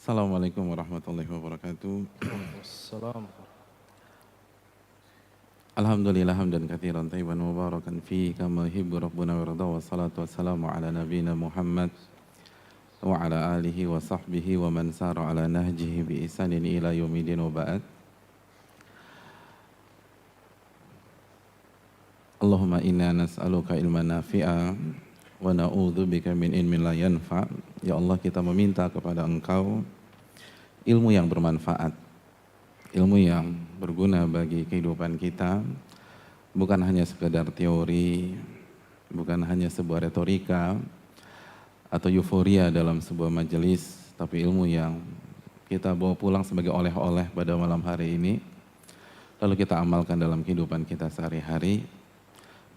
Assalamualaikum warahmatullahi wabarakatuh. Wassalam. Alhamdulillah hamdan katsiran tayyiban mubarakan fi kama yuhibbu rabbuna wa yarda wa salatu wassalamu ala nabiyyina Muhammad wa ala alihi wa sahbihi wa man sara ala nahjihi bi ihsanin ila yaumil wa ba'd. Allahumma inna nas'aluka ilman nafi'a wa na'udzubika min ilmin la yanfa'. Ya Allah, kita meminta kepada Engkau ilmu yang bermanfaat, ilmu yang berguna bagi kehidupan kita, bukan hanya sekedar teori, bukan hanya sebuah retorika atau euforia dalam sebuah majelis, tapi ilmu yang kita bawa pulang sebagai oleh-oleh pada malam hari ini, lalu kita amalkan dalam kehidupan kita sehari-hari,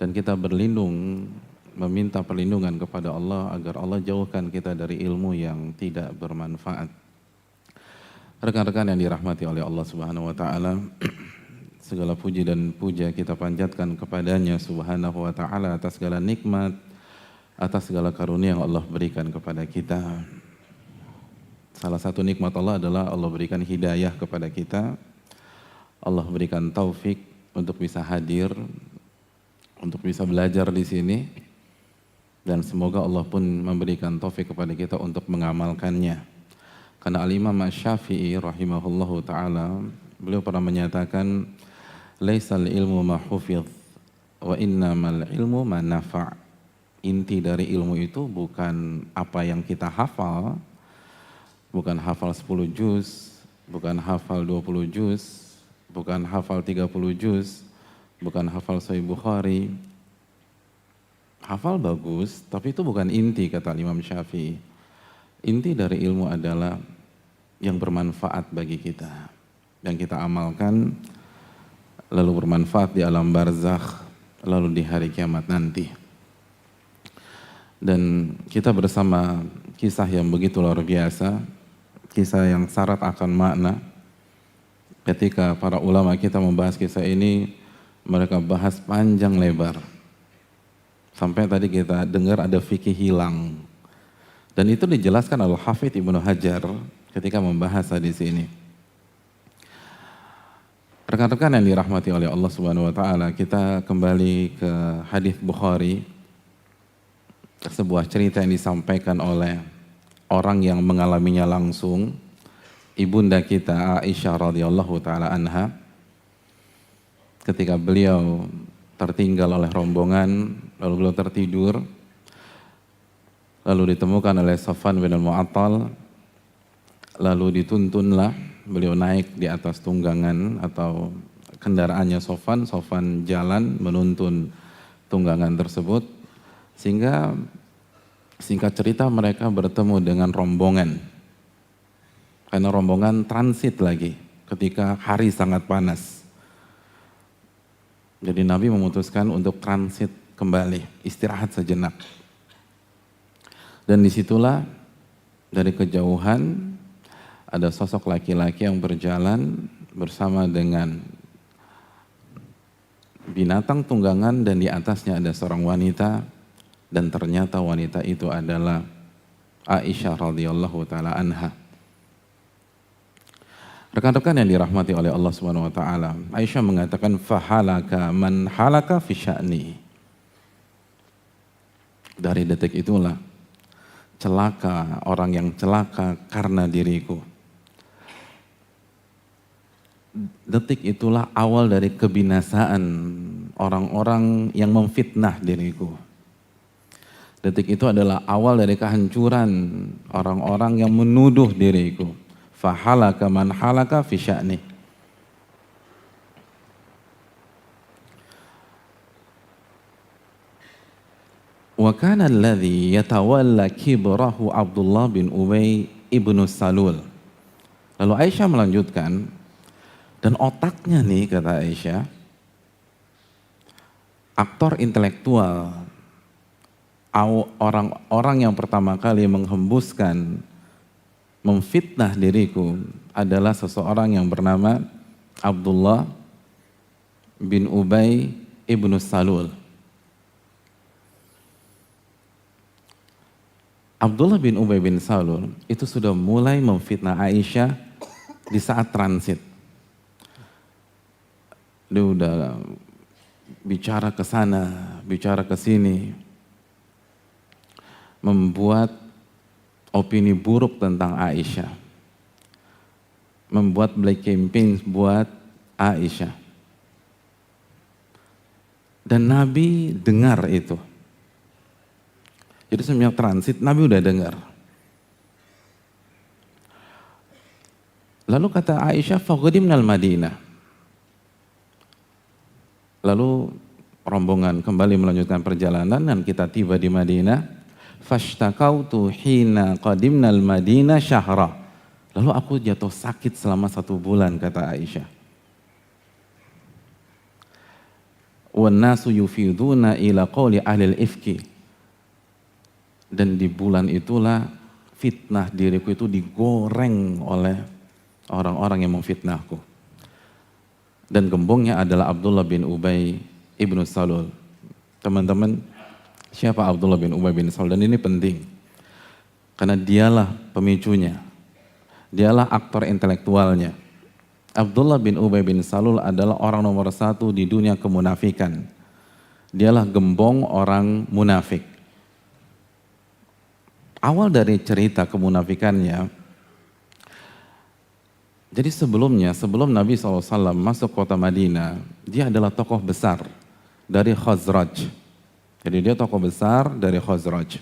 dan kita berlindung, meminta perlindungan kepada Allah agar Allah jauhkan kita dari ilmu yang tidak bermanfaat. Rekan-rekan yang dirahmati oleh Allah Subhanahu wa taala, segala puji dan puja kita panjatkan kepadanya Subhanahu wa taala atas segala nikmat, atas segala karunia yang Allah berikan kepada kita. Salah satu nikmat Allah adalah Allah berikan hidayah kepada kita. Allah berikan taufik untuk bisa hadir, untuk bisa belajar di sini, dan semoga Allah pun memberikan taufik kepada kita untuk mengamalkannya. Karena Al-Imam Asy-Syafi'i rahimahullahu ta'ala, beliau pernah menyatakan, laisal ilmu ma hufidh wa innamal ilmu ma nafa'. Inti dari ilmu itu bukan apa yang kita hafal, bukan hafal 10 juz, bukan hafal 20 juz, bukan hafal 30 juz, bukan hafal Sahih Bukhari. Hafal bagus, tapi itu bukan inti, kata Imam Syafi'i. Inti dari ilmu adalah yang bermanfaat bagi kita, yang kita amalkan, lalu bermanfaat di alam barzakh, lalu di hari kiamat nanti. Dan kita bersama kisah yang begitu luar biasa, kisah yang syarat akan makna. Ketika para ulama kita membahas kisah ini, mereka bahas panjang lebar. Sampai tadi kita dengar ada fikih hilang. Dan itu dijelaskan oleh Hafidz Ibnu Hajar ketika membahas hadis ini. Rekan-rekan yang dirahmati oleh Allah Subhanahu wa taala, kita kembali ke hadis Bukhari. Sebuah cerita yang disampaikan oleh orang yang mengalaminya langsung, ibunda kita Aisyah radhiyallahu taala anha. Ketika beliau tertinggal oleh rombongan, lalu beliau tertidur, lalu ditemukan oleh Safwan bin Al-Mu'attal, lalu dituntunlah beliau naik di atas tunggangan atau kendaraannya Safwan. Safwan jalan menuntun tunggangan tersebut, sehingga singkat cerita mereka bertemu dengan rombongan, karena rombongan transit lagi ketika hari sangat panas. Jadi Nabi memutuskan untuk transit kembali, istirahat sejenak. Dan disitulah dari kejauhan ada sosok laki-laki yang berjalan bersama dengan binatang tunggangan, dan di atasnya ada seorang wanita, dan ternyata wanita itu adalah Aisyah radhiyallahu taala anha. Rekan-rekan yang dirahmati oleh Allah Subhanahu wa taala, Aisyah mengatakan fahalaka man halaka fi sya'ni. Dari detik itulah celaka orang yang celaka karena diriku. Detik itulah awal dari kebinasaan orang-orang yang memfitnah diriku. Detik itu adalah awal dari kehancuran orang-orang yang menuduh diriku. Fahalaka man halaka fi sya'ni. Wa kana alladhi yatawalla kibrahu Abdullah bin Ubay ibnu Salul. Lalu Aisyah melanjutkan, dan otaknya nih, kata Aisyah, aktor intelektual, orang-orang yang pertama kali menghembuskan, memfitnah diriku adalah seseorang yang bernama Abdullah bin Ubay ibnu Salul. Abdullah bin Ubay bin Salul itu sudah mulai memfitnah Aisyah di saat transit. Dia udah bicara ke sana, bicara ke sini, membuat opini buruk tentang Aisyah, membuat black campaign buat Aisyah. Dan Nabi dengar itu. Jadi semenjak transit Nabi udah dengar. Lalu kata Aisyah, faqadimnal Madinah. Lalu rombongan kembali melanjutkan perjalanan dan kita tiba di Madinah. Fashtakautu hina qadimnal Madinah syahra. Lalu aku jatuh sakit selama 1 bulan, kata Aisyah. Wan nasu yufiduna ila qawli ahlil ifki. Dan di bulan itulah fitnah diriku itu digoreng oleh orang-orang yang memfitnahku. Dan gembongnya adalah Abdullah bin Ubay ibnu Salul. Teman-teman, siapa Abdullah bin Ubay bin Salul? Dan ini penting, karena dialah pemicunya, dialah aktor intelektualnya. Abdullah bin Ubay bin Salul adalah orang nomor 1 di dunia kemunafikan. Dialah gembong orang munafik. Awal dari cerita kemunafikannya, jadi sebelum Nabi SAW masuk kota Madinah, dia adalah tokoh besar dari Khazraj. Jadi dia tokoh besar dari Khazraj.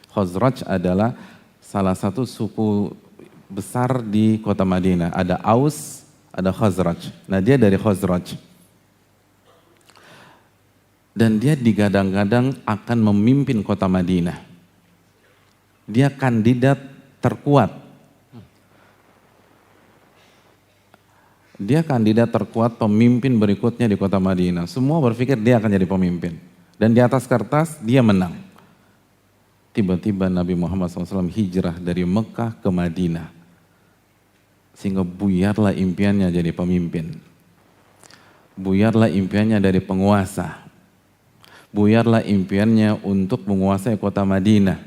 Khazraj adalah salah satu suku besar di kota Madinah. Ada Aus, ada Khazraj. Nah, dia dari Khazraj. Dan dia digadang-gadang akan memimpin kota Madinah. Dia kandidat terkuat. Dia kandidat terkuat pemimpin berikutnya di kota Madinah. Semua berpikir dia akan jadi pemimpin. Dan di atas kertas dia menang. Tiba-tiba Nabi Muhammad SAW hijrah dari Mekah ke Madinah. Sehingga buyarlah impiannya jadi pemimpin. Buyarlah impiannya dari penguasa. Buyarlah impiannya untuk menguasai kota Madinah.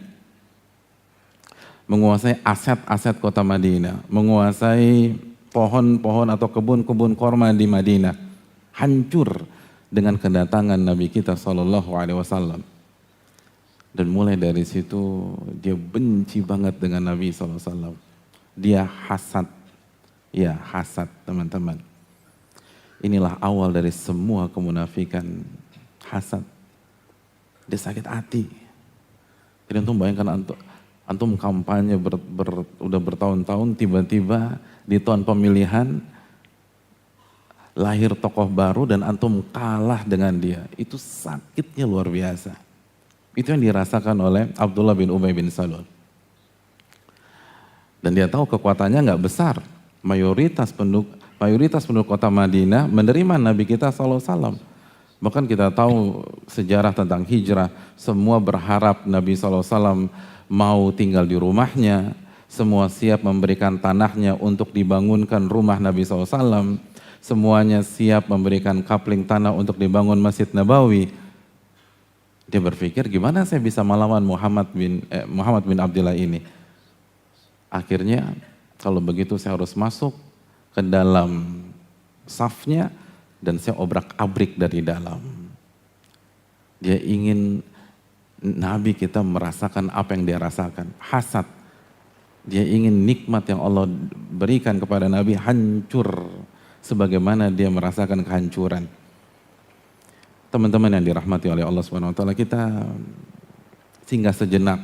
Menguasai aset-aset kota Madinah, menguasai pohon-pohon atau kebun-kebun korma di Madinah. Hancur dengan kedatangan Nabi kita SAW. Dan mulai dari situ dia benci banget dengan Nabi SAW. Dia hasad. Ya, hasad, teman-teman. Inilah awal dari semua kemunafikan, hasad. Dia sakit hati. Jadi antum bayangkan, antum kampanye udah bertahun-tahun, tiba-tiba di tahun pemilihan lahir tokoh baru dan antum kalah dengan dia. Itu sakitnya luar biasa. Itu yang dirasakan oleh Abdullah bin Ubay bin Salul. Dan dia tahu kekuatannya nggak besar. Mayoritas penduduk kota Madinah menerima Nabi kita SAW. Bahkan kita tahu sejarah tentang hijrah, semua berharap Nabi SAW mau tinggal di rumahnya, semua siap memberikan tanahnya untuk dibangunkan rumah Nabi SAW, semuanya siap memberikan kapling tanah untuk dibangun Masjid Nabawi. Dia berpikir, gimana saya bisa melawan Muhammad bin Abdullah ini? Akhirnya, kalau begitu saya harus masuk ke dalam safnya dan saya obrak-abrik dari dalam. Dia ingin Nabi kita merasakan apa yang dia rasakan, hasad. Dia ingin nikmat yang Allah berikan kepada Nabi hancur sebagaimana dia merasakan kehancuran. Teman-teman yang dirahmati oleh Allah Subhanahu wa taala, kita singgah sejenak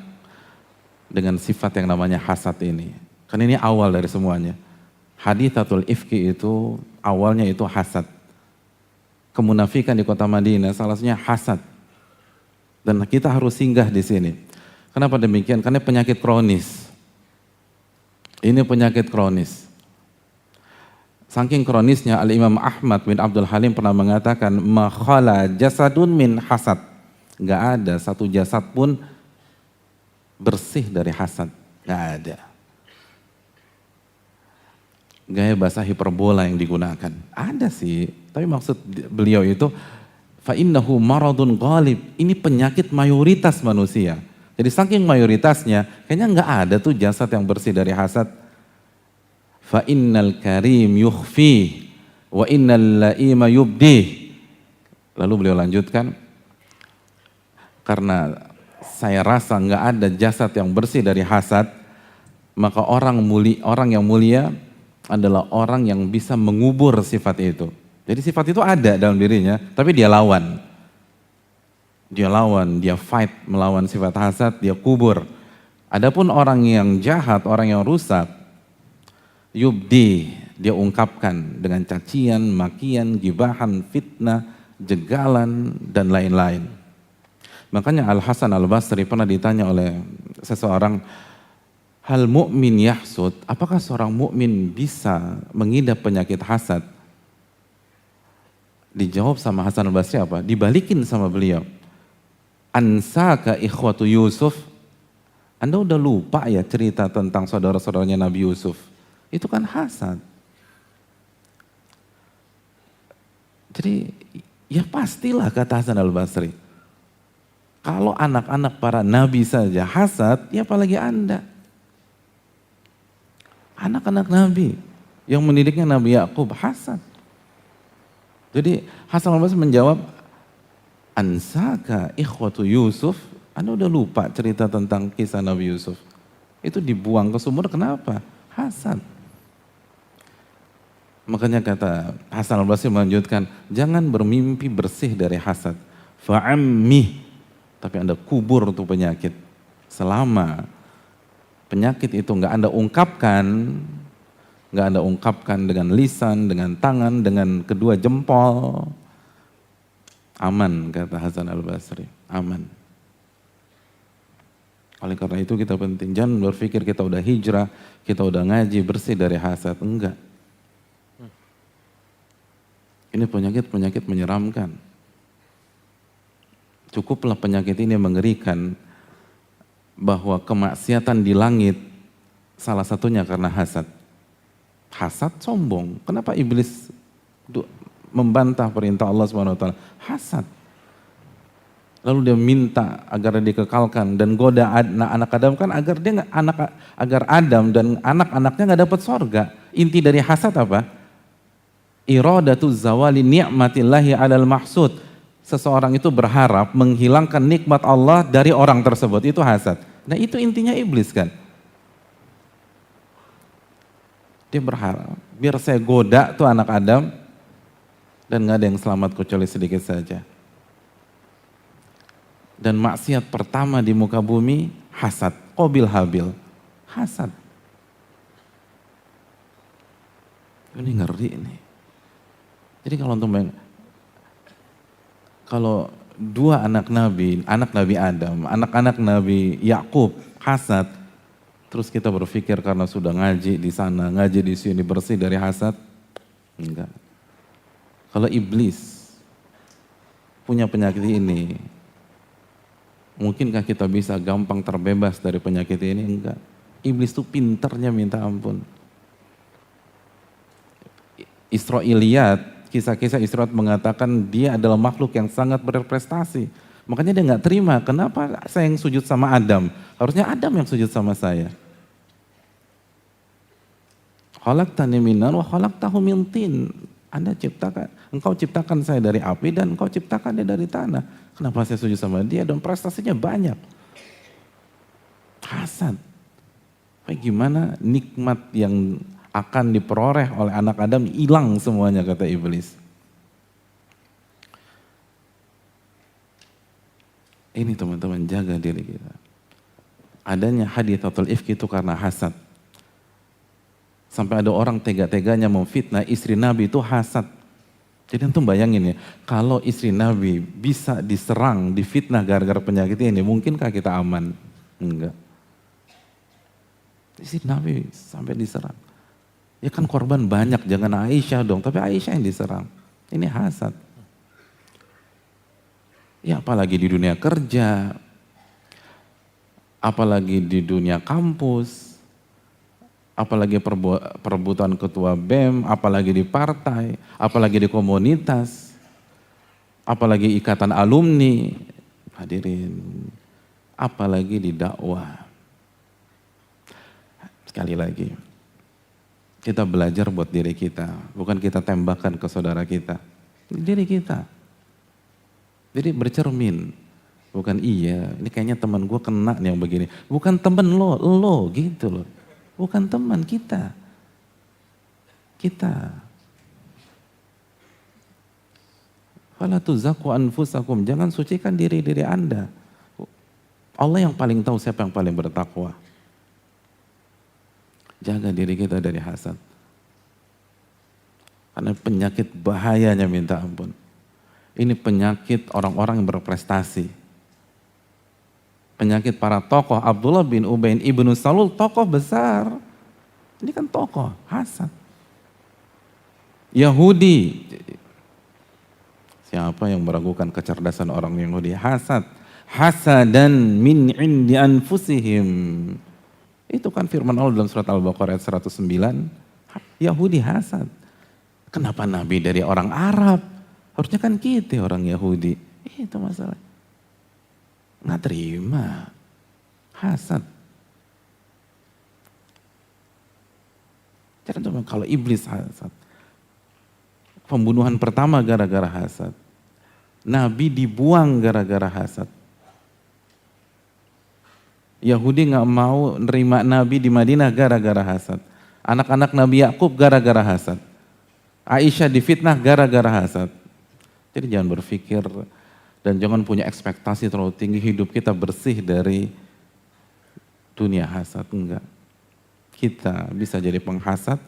dengan sifat yang namanya hasad ini. Karena ini awal dari semuanya. Hadithatul ifki itu awalnya itu hasad. Kemunafikan di kota Madinah salah satunya hasad. Dan kita harus singgah di sini. Kenapa demikian? Karena penyakit kronis. Ini penyakit kronis. Saking kronisnya Al-Imam Ahmad bin Abdul Halim pernah mengatakan, ma khala jasadun min hasad. Gak ada satu jasad pun bersih dari hasad. Gak ada. Gaya bahasa hiperbola yang digunakan. Ada sih, tapi maksud beliau itu fa innahu maradun ghalib. Ini penyakit mayoritas manusia. Jadi saking mayoritasnya, kayaknya nggak ada tuh jasad yang bersih dari hasad. Fa innal karim yukhfi wa innal laima yubdi. Lalu beliau lanjutkan, karena saya rasa nggak ada jasad yang bersih dari hasad, maka orang yang mulia adalah orang yang bisa mengubur sifat itu. Jadi sifat itu ada dalam dirinya, tapi dia lawan. Dia fight melawan sifat hasad, dia kubur. Adapun orang yang jahat, orang yang rusak, yubdi, dia ungkapkan dengan cacian, makian, gibahan, fitnah, jegalan, dan lain-lain. Makanya Al-Hasan Al-Basri pernah ditanya oleh seseorang, hal mu'min yahsud, apakah seorang mukmin bisa mengidap penyakit hasad? Dijawab sama Hasan Al-Basri apa? Dibalikin sama beliau. Ansaka ikhwatu Yusuf, Anda udah lupa ya cerita tentang saudara-saudaranya Nabi Yusuf. Itu kan hasad. Jadi ya pastilah kata Hasan Al-Basri. Kalau anak-anak para nabi saja hasad, ya apalagi Anda. Anak-anak nabi yang mendidiknya Nabi Yakub hasad. Jadi Hasan Al-Basri menjawab, ansaka ikhwatu Yusuf, Anda udah lupa cerita tentang kisah Nabi Yusuf. Itu dibuang ke sumur kenapa? Hasad. Makanya kata Hasan Al-Basri melanjutkan, jangan bermimpi bersih dari hasad. Fa'ammih, tapi Anda kubur tuh penyakit. Selama penyakit itu nggak Anda ungkapkan dengan lisan, dengan tangan, dengan kedua jempol, aman, kata Hasan Al-Basri, aman. Oleh karena itu kita penting, jangan berpikir kita udah hijrah, kita udah ngaji, bersih dari hasad, enggak. Ini penyakit menyeramkan. Cukuplah penyakit ini mengerikan, bahwa kemaksiatan di langit salah satunya karena hasad. Hasad sombong. Kenapa iblis membantah perintah Allah SWT? Hasad. Lalu dia minta agar dikekalkan dan goda anak Adam kan agar Adam dan anak-anaknya nggak dapat sorga. Inti dari hasad apa? Iradatu zawali ni'matillahi alal mahsud. Seseorang itu berharap menghilangkan nikmat Allah dari orang tersebut. Itu hasad. Nah itu intinya iblis kan. Dia berharap biar saya goda tuh anak Adam dan nggak ada yang selamat kecuali sedikit saja. Dan maksiat pertama di muka bumi hasad, Qabil Habil, hasad. Ini ngeri ini. Jadi kalau dua anak Nabi Adam, anak-anak Nabi Yakub hasad, terus kita berpikir karena sudah ngaji di sana, ngaji di sini bersih dari hasad, enggak. Kalau iblis punya penyakit ini, mungkinkah kita bisa gampang terbebas dari penyakit ini? Enggak. Iblis tuh pinternya minta ampun. Israiliyat, kisah-kisah Israiliyat mengatakan dia adalah makhluk yang sangat berprestasi. Makanya dia nggak terima, kenapa saya yang sujud sama Adam? Harusnya Adam yang sujud sama saya. Khalaqtani min nar wa khalaqtahu min tin. Engkau ciptakan saya dari api dan engkau ciptakan dia dari tanah. Kenapa saya sujud sama dia dan prestasinya banyak? Hasad. Bagaimana nikmat yang akan diperoleh oleh anak Adam hilang semuanya, kata iblis. Ini teman-teman, jaga diri kita. Adanya hadithatul ifki itu karena hasad. Sampai ada orang tega-teganya memfitnah istri Nabi itu hasad. Jadi antum bayangin ya, kalau istri Nabi bisa diserang, difitnah gara-gara penyakit ini, mungkinkah kita aman? Enggak. Istri Nabi sampai diserang. Ya kan korban banyak, jangan Aisyah dong, tapi Aisyah yang diserang. Ini hasad. Ya apalagi di dunia kerja, apalagi di dunia kampus, apalagi perebutan ketua BEM, apalagi di partai, apalagi di komunitas, apalagi ikatan alumni. Hadirin, apalagi di dakwah. Sekali lagi, kita belajar buat diri kita, bukan kita tembakkan ke saudara kita. Diri kita. Jadi bercermin, bukan iya, ini kayaknya teman gue kena nih yang begini. Bukan temen lo gitu loh. Bukan teman kita. Fala tuzakku anfusakum, jangan sucikan diri-diri Anda. Allah yang paling tahu siapa yang paling bertakwa. Jaga diri kita dari hasad. Karena penyakit bahayanya minta ampun. Ini penyakit orang-orang yang berprestasi. Penyakit para tokoh, Abdullah bin Ubay ibnu Salul, tokoh besar. Ini kan tokoh, hasad. Yahudi. Siapa yang meragukan kecerdasan orang Yahudi? Hasad. Hasadan min indi anfusihim. Itu kan firman Allah dalam surat Al-Baqarah ayat 109. Yahudi hasad. Kenapa Nabi dari orang Arab? Harusnya kan kita orang Yahudi. Itu masalah. Nggak terima. Hasad. Jangan coba kalau iblis hasad. Pembunuhan pertama gara-gara hasad. Nabi dibuang gara-gara hasad. Yahudi nggak mau nerima Nabi di Madinah gara-gara hasad. Anak-anak Nabi Yakub gara-gara hasad. Aisyah difitnah gara-gara hasad. Jadi jangan berpikir dan jangan punya ekspektasi terlalu tinggi hidup kita bersih dari dunia hasad. Enggak. Kita bisa jadi penghasad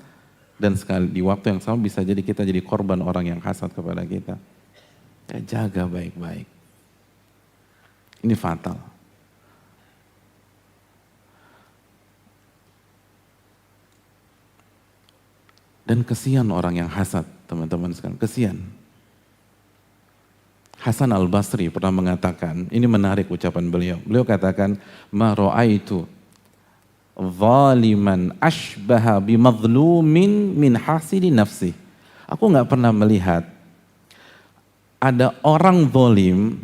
dan sekali di waktu yang sama bisa jadi kita jadi korban orang yang hasad kepada kita. Ya, jaga baik-baik. Ini fatal. Dan kesian orang yang hasad, teman-teman sekalian, kesian. Hasan Al-Basri pernah mengatakan, ini menarik ucapan beliau. Beliau katakan, ma ra'aitu zaliman ashbaha bimadlumin min hasidi nafsi. Aku nggak pernah melihat ada orang zalim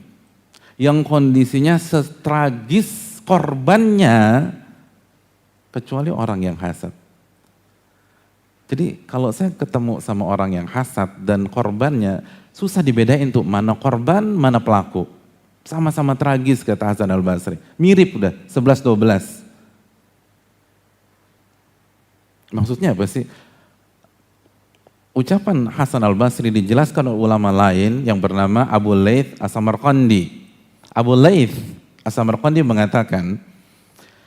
yang kondisinya setragis korbannya kecuali orang yang hasad. Jadi kalau saya ketemu sama orang yang hasad dan korbannya, susah dibedain tuh mana korban, mana pelaku. Sama-sama tragis kata Hasan Al-Basri. Mirip udah, 11-12. Maksudnya apa sih? Ucapan Hasan Al-Basri dijelaskan oleh ulama lain yang bernama Abu Laits As-Samarqandi. Abu Laits As-Samarqandi mengatakan,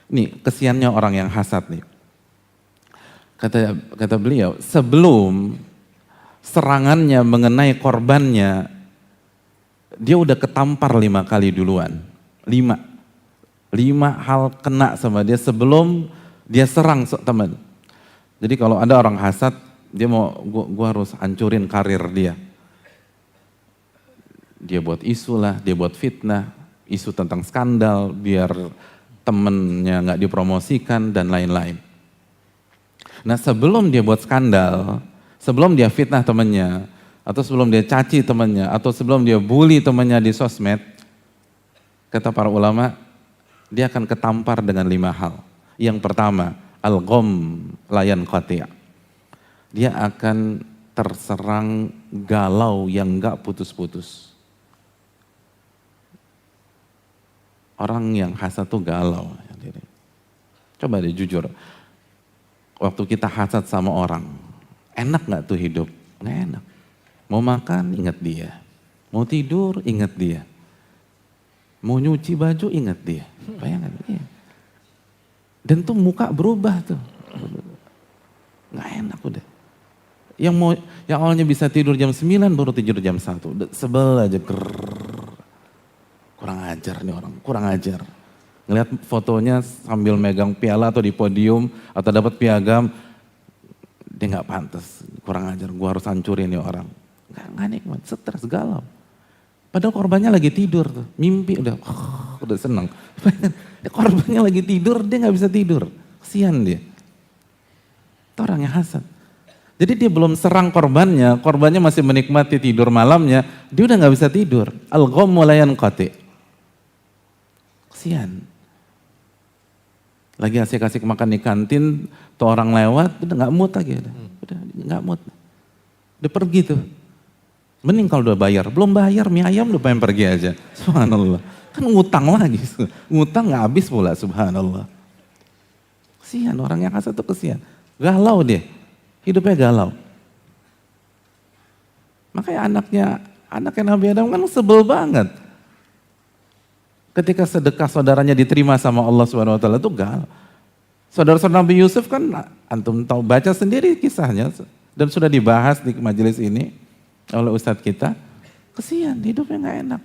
nih kesiannya orang yang hasad nih. Kata beliau, sebelum serangannya mengenai korbannya, dia udah ketampar 5 kali duluan. 5 hal kena sama dia sebelum dia serang teman. Jadi kalau ada orang hasad, dia mau, gua harus hancurin karir dia. Dia buat isu lah, dia buat fitnah, isu tentang skandal, biar temennya nggak dipromosikan dan lain-lain. Nah sebelum dia buat skandal, sebelum dia fitnah temannya, atau sebelum dia caci temannya, atau sebelum dia bully temannya di sosmed, kata para ulama, dia akan ketampar dengan 5 hal. Yang pertama, al-gham layan qati'. Dia akan terserang galau yang gak putus-putus. Orang yang hasad tuh galau. Coba deh jujur. Waktu kita hasad sama orang, enak gak tuh hidup? Nggak enak. Mau makan, ingat dia. Mau tidur, ingat dia. Mau nyuci baju, ingat dia. Bayangkan. Iya. Dan tuh muka berubah tuh. Nggak enak udah. Yang awalnya bisa tidur jam 9, baru tidur jam 1. Sebel aja. Kurang ajar nih orang, kurang ajar. Ngeliat fotonya sambil megang piala atau di podium atau dapat piagam, dia nggak pantas, kurang ajar. Gua harus hancurin nih orang. Nggak nikmat, stres, galau. Padahal korbannya lagi tidur tuh, mimpi udah senang. Korbannya lagi tidur, dia nggak bisa tidur, kasihan dia. Itu orang yang hasad. Jadi dia belum serang korbannya masih menikmati tidur malamnya, dia udah nggak bisa tidur. Al-ghammu la yanqati. Kasihan. Lagi asik-asik makan di kantin, tuh orang lewat, udah nggak mood lagi. Udah nggak mood. Udah pergi tuh. Mending kalau udah bayar. Belum bayar, mie ayam udah pengen pergi aja. Subhanallah. Kan ngutang lagi. Ngutang nggak habis pula, subhanallah. Kesian, orang yang hasad tuh kesian. Galau dia. Hidupnya galau. Makanya anaknya Nabi Adam kan sebel banget. Ketika sedekah saudaranya diterima sama Allah Subhanahu wa taala itu galau. Saudara-saudara Nabi Yusuf kan antum tahu baca sendiri kisahnya dan sudah dibahas di majelis ini oleh ustadz kita. Kesian, hidupnya nggak enak.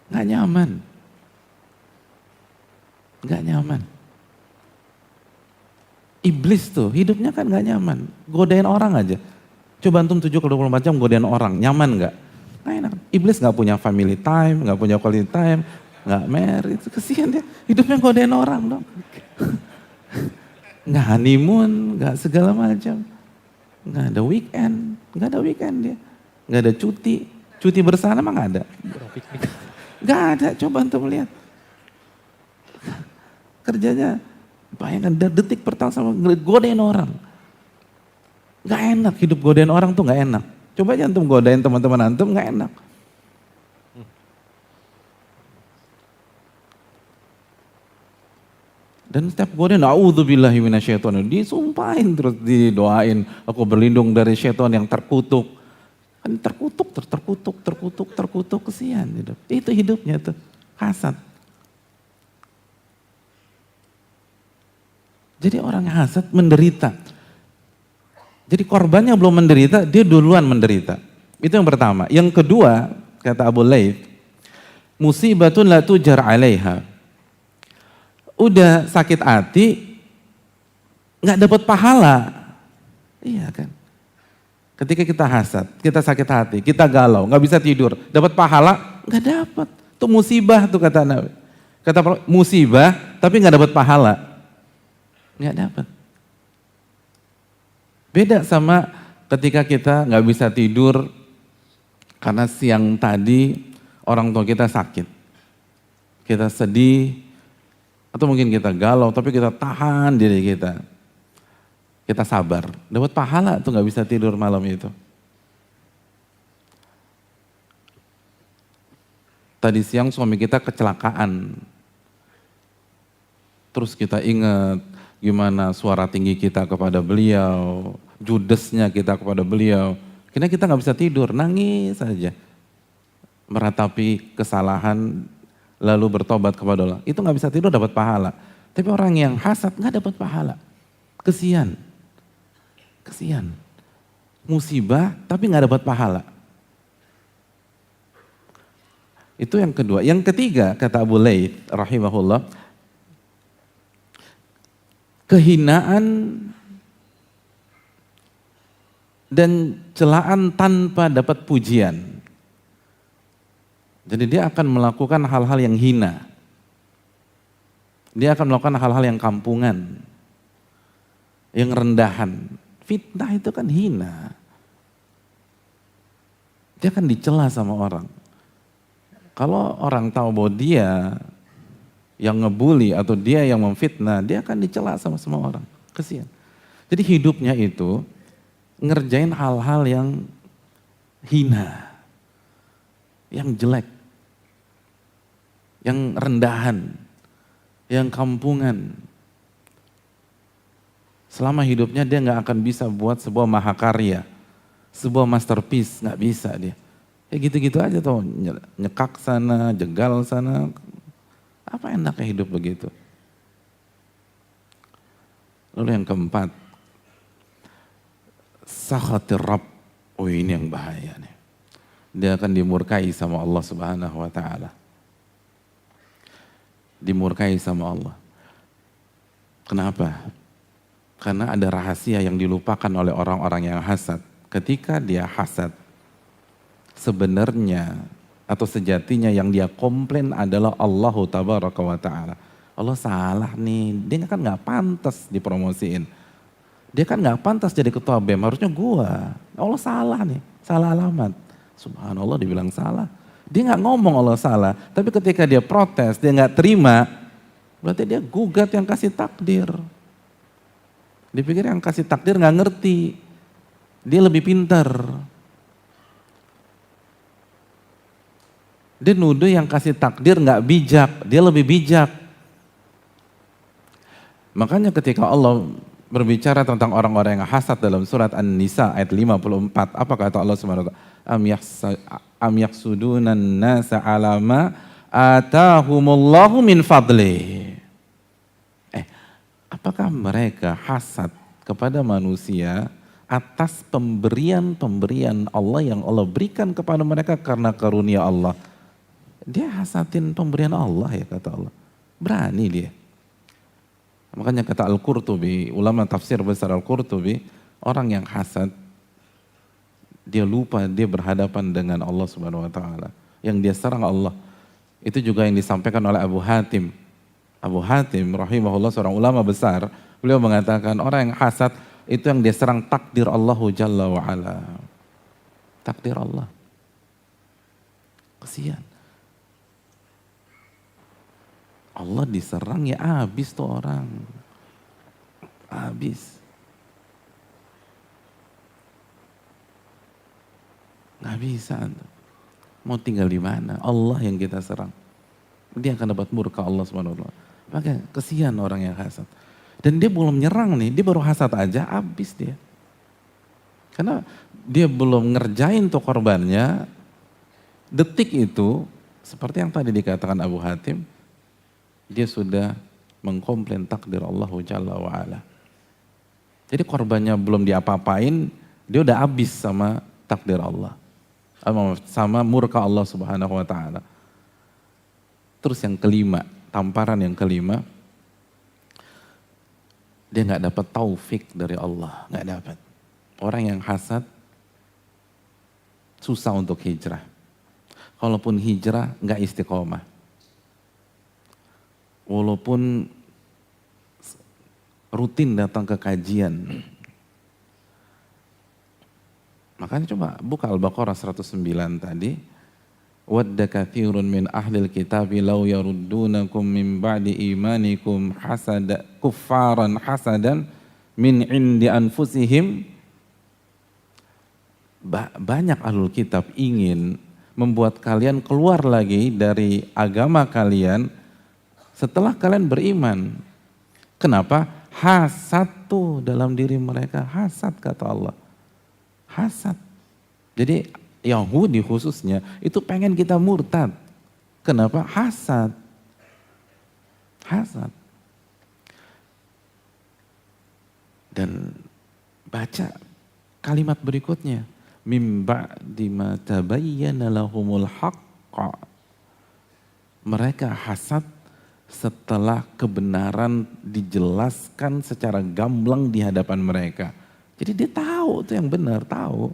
Nggak nyaman. Nggak nyaman. Iblis tuh hidupnya kan nggak nyaman. Godain orang aja. Coba antum 7/24 jam godain orang, nyaman nggak? Nggak enak. Iblis nggak punya family time, nggak punya quality time, nggak married, kesian dia. Hidupnya godain orang dong. Nggak honeymoon, nggak segala macam. Nggak ada weekend dia. Nggak ada cuti bersama emang nggak ada. Nggak ada, coba antum lihat. Kerjanya, bayangkan detik pertama sama godain orang. Gak enak hidup godain orang tuh gak enak. Coba aja antum godain teman-teman antum gak enak. Dan setiap godain, a'udzubillahi minasyaitonir, disumpahin terus didoain. Aku berlindung dari syaitan yang terkutuk. Kan terkutuk, kesian hidup. Itu hidupnya tuh, hasad. Jadi orang yang hasad menderita. Jadi korbannya belum menderita, dia duluan menderita. Itu yang pertama. Yang kedua, kata Abu Layth, musibatun la tujar 'alaiha. Udah sakit hati, nggak dapat pahala. Iya kan? Ketika kita hasad, kita sakit hati, kita galau, nggak bisa tidur, dapat pahala? Nggak dapat. Itu musibah tuh kata Nabi. Kata musibah, tapi nggak dapat pahala. Nggak dapat. Beda sama ketika kita nggak bisa tidur karena siang tadi orang tua kita sakit. Kita sedih, atau mungkin kita galau, tapi kita tahan diri kita. Kita sabar, dapat pahala tuh nggak bisa tidur malam itu. Tadi siang suami kita kecelakaan. Terus kita ingat gimana suara tinggi kita kepada beliau, judesnya kita kepada beliau. Karena kita nggak bisa tidur, nangis saja. Meratapi kesalahan, lalu bertobat kepada Allah. Itu nggak bisa tidur dapat pahala. Tapi orang yang hasad nggak dapat pahala. Kesian. Musibah tapi nggak dapat pahala. Itu yang kedua. Yang ketiga kata Abu Layth rahimahullah, kehinaan dan celaan tanpa dapat pujian. Jadi dia akan melakukan hal-hal yang hina. Dia akan melakukan hal-hal yang kampungan, yang rendahan. Fitnah itu kan hina. Dia akan dicela sama orang. Kalau orang tahu bahwa dia yang ngebully atau dia yang memfitnah, dia akan dicela sama semua orang. Kesian. Jadi hidupnya itu ngerjain hal-hal yang hina, yang jelek, yang rendahan, yang kampungan. Selama hidupnya dia nggak akan bisa buat sebuah mahakarya, sebuah masterpiece, nggak bisa dia. Ya gitu-gitu aja tuh, nyekak sana, jegal sana. Apa enaknya hidup begitu? Lalu yang keempat, sakhatir Rabb. Oh ini yang bahaya nih. Dia akan dimurkai sama Allah Subhanahu wa taala. Dimurkai sama Allah. Kenapa? Karena ada rahasia yang dilupakan oleh orang-orang yang hasad. Ketika dia hasad, sebenarnya atau sejatinya yang dia komplain adalah Allah tabaraka wa ta'ala. Allah salah nih, dia kan gak pantas dipromosiin. Dia kan gak pantas jadi ketua BEM, harusnya gua. Allah salah nih, salah alamat. Subhanallah dibilang salah. Dia gak ngomong Allah salah, tapi ketika dia protes, dia gak terima, Berarti dia gugat yang kasih takdir. Dipikir yang kasih takdir nggak ngerti. Dia lebih pintar. Dia nuduh yang kasih takdir nggak bijak. Dia lebih bijak. Makanya ketika Allah berbicara tentang orang-orang yang hasad dalam surat An-Nisa ayat 54. Apa kata Allah Subhanahu wa taala? Am yahsudunan nasa ala ma atahumullahu min fadli. Apakah mereka hasad kepada manusia atas pemberian-pemberian Allah yang Allah berikan kepada mereka karena karunia Allah? Dia hasadin pemberian Allah ya kata Allah. Berani dia. Makanya kata Al-Qurtubi, ulama tafsir besar Al-Qurtubi, orang yang hasad, dia lupa dia berhadapan dengan Allah Subhanahu wa taala. Yang dia serang Allah. Itu juga yang disampaikan oleh Abu Hatim. Abu Hatim rahimahullah seorang ulama besar, beliau mengatakan orang yang hasad itu yang dia serang takdir Allah Jalla wa ala. Takdir Allah. Kesian. Allah diserang ya habis tuh orang. Habis. Nggak bisa. Mau tinggal di mana? Allah yang kita serang. Dia akan dapat murka Allah SWT. Maka kesian orang yang hasad. Dan dia belum nyerang nih, dia baru hasad aja, habis dia. Karena dia belum ngerjain tuh korbannya, detik itu, seperti yang tadi dikatakan Abu Hatim, dia sudah mengkomplain takdir Allah Jalla wa'ala. Jadi korbannya belum diapa-apain, dia udah habis sama takdir Allah. Sama murka Allah Subhanahu wa ta'ala. Terus yang kelima, tamparan yang kelima, dia nggak dapat taufik dari Allah, nggak dapat. Orang yang hasad susah untuk hijrah. Kalaupun hijrah nggak istiqomah. Walaupun rutin datang ke kajian. Makanya coba buka Al-Baqarah 109 tadi. Wadda kathirun min ahlil kitabi law yaruddunakum min ba'di imanikum kuffaran hasadan min indi anfusihim. Banyak ahlul kitab ingin membuat kalian keluar lagi dari agama kalian setelah kalian beriman. Kenapa? Hasad tuh dalam diri mereka, hasad kata Allah. Hasad. Jadi Yahudi khususnya itu pengen kita murtad. Kenapa? Hasad. Hasad. Dan baca kalimat berikutnya. Mim ba'di ma tabayyana lahumul haqqa. Mereka hasad setelah kebenaran dijelaskan secara gamblang di hadapan mereka. Jadi dia tahu itu yang benar, tahu.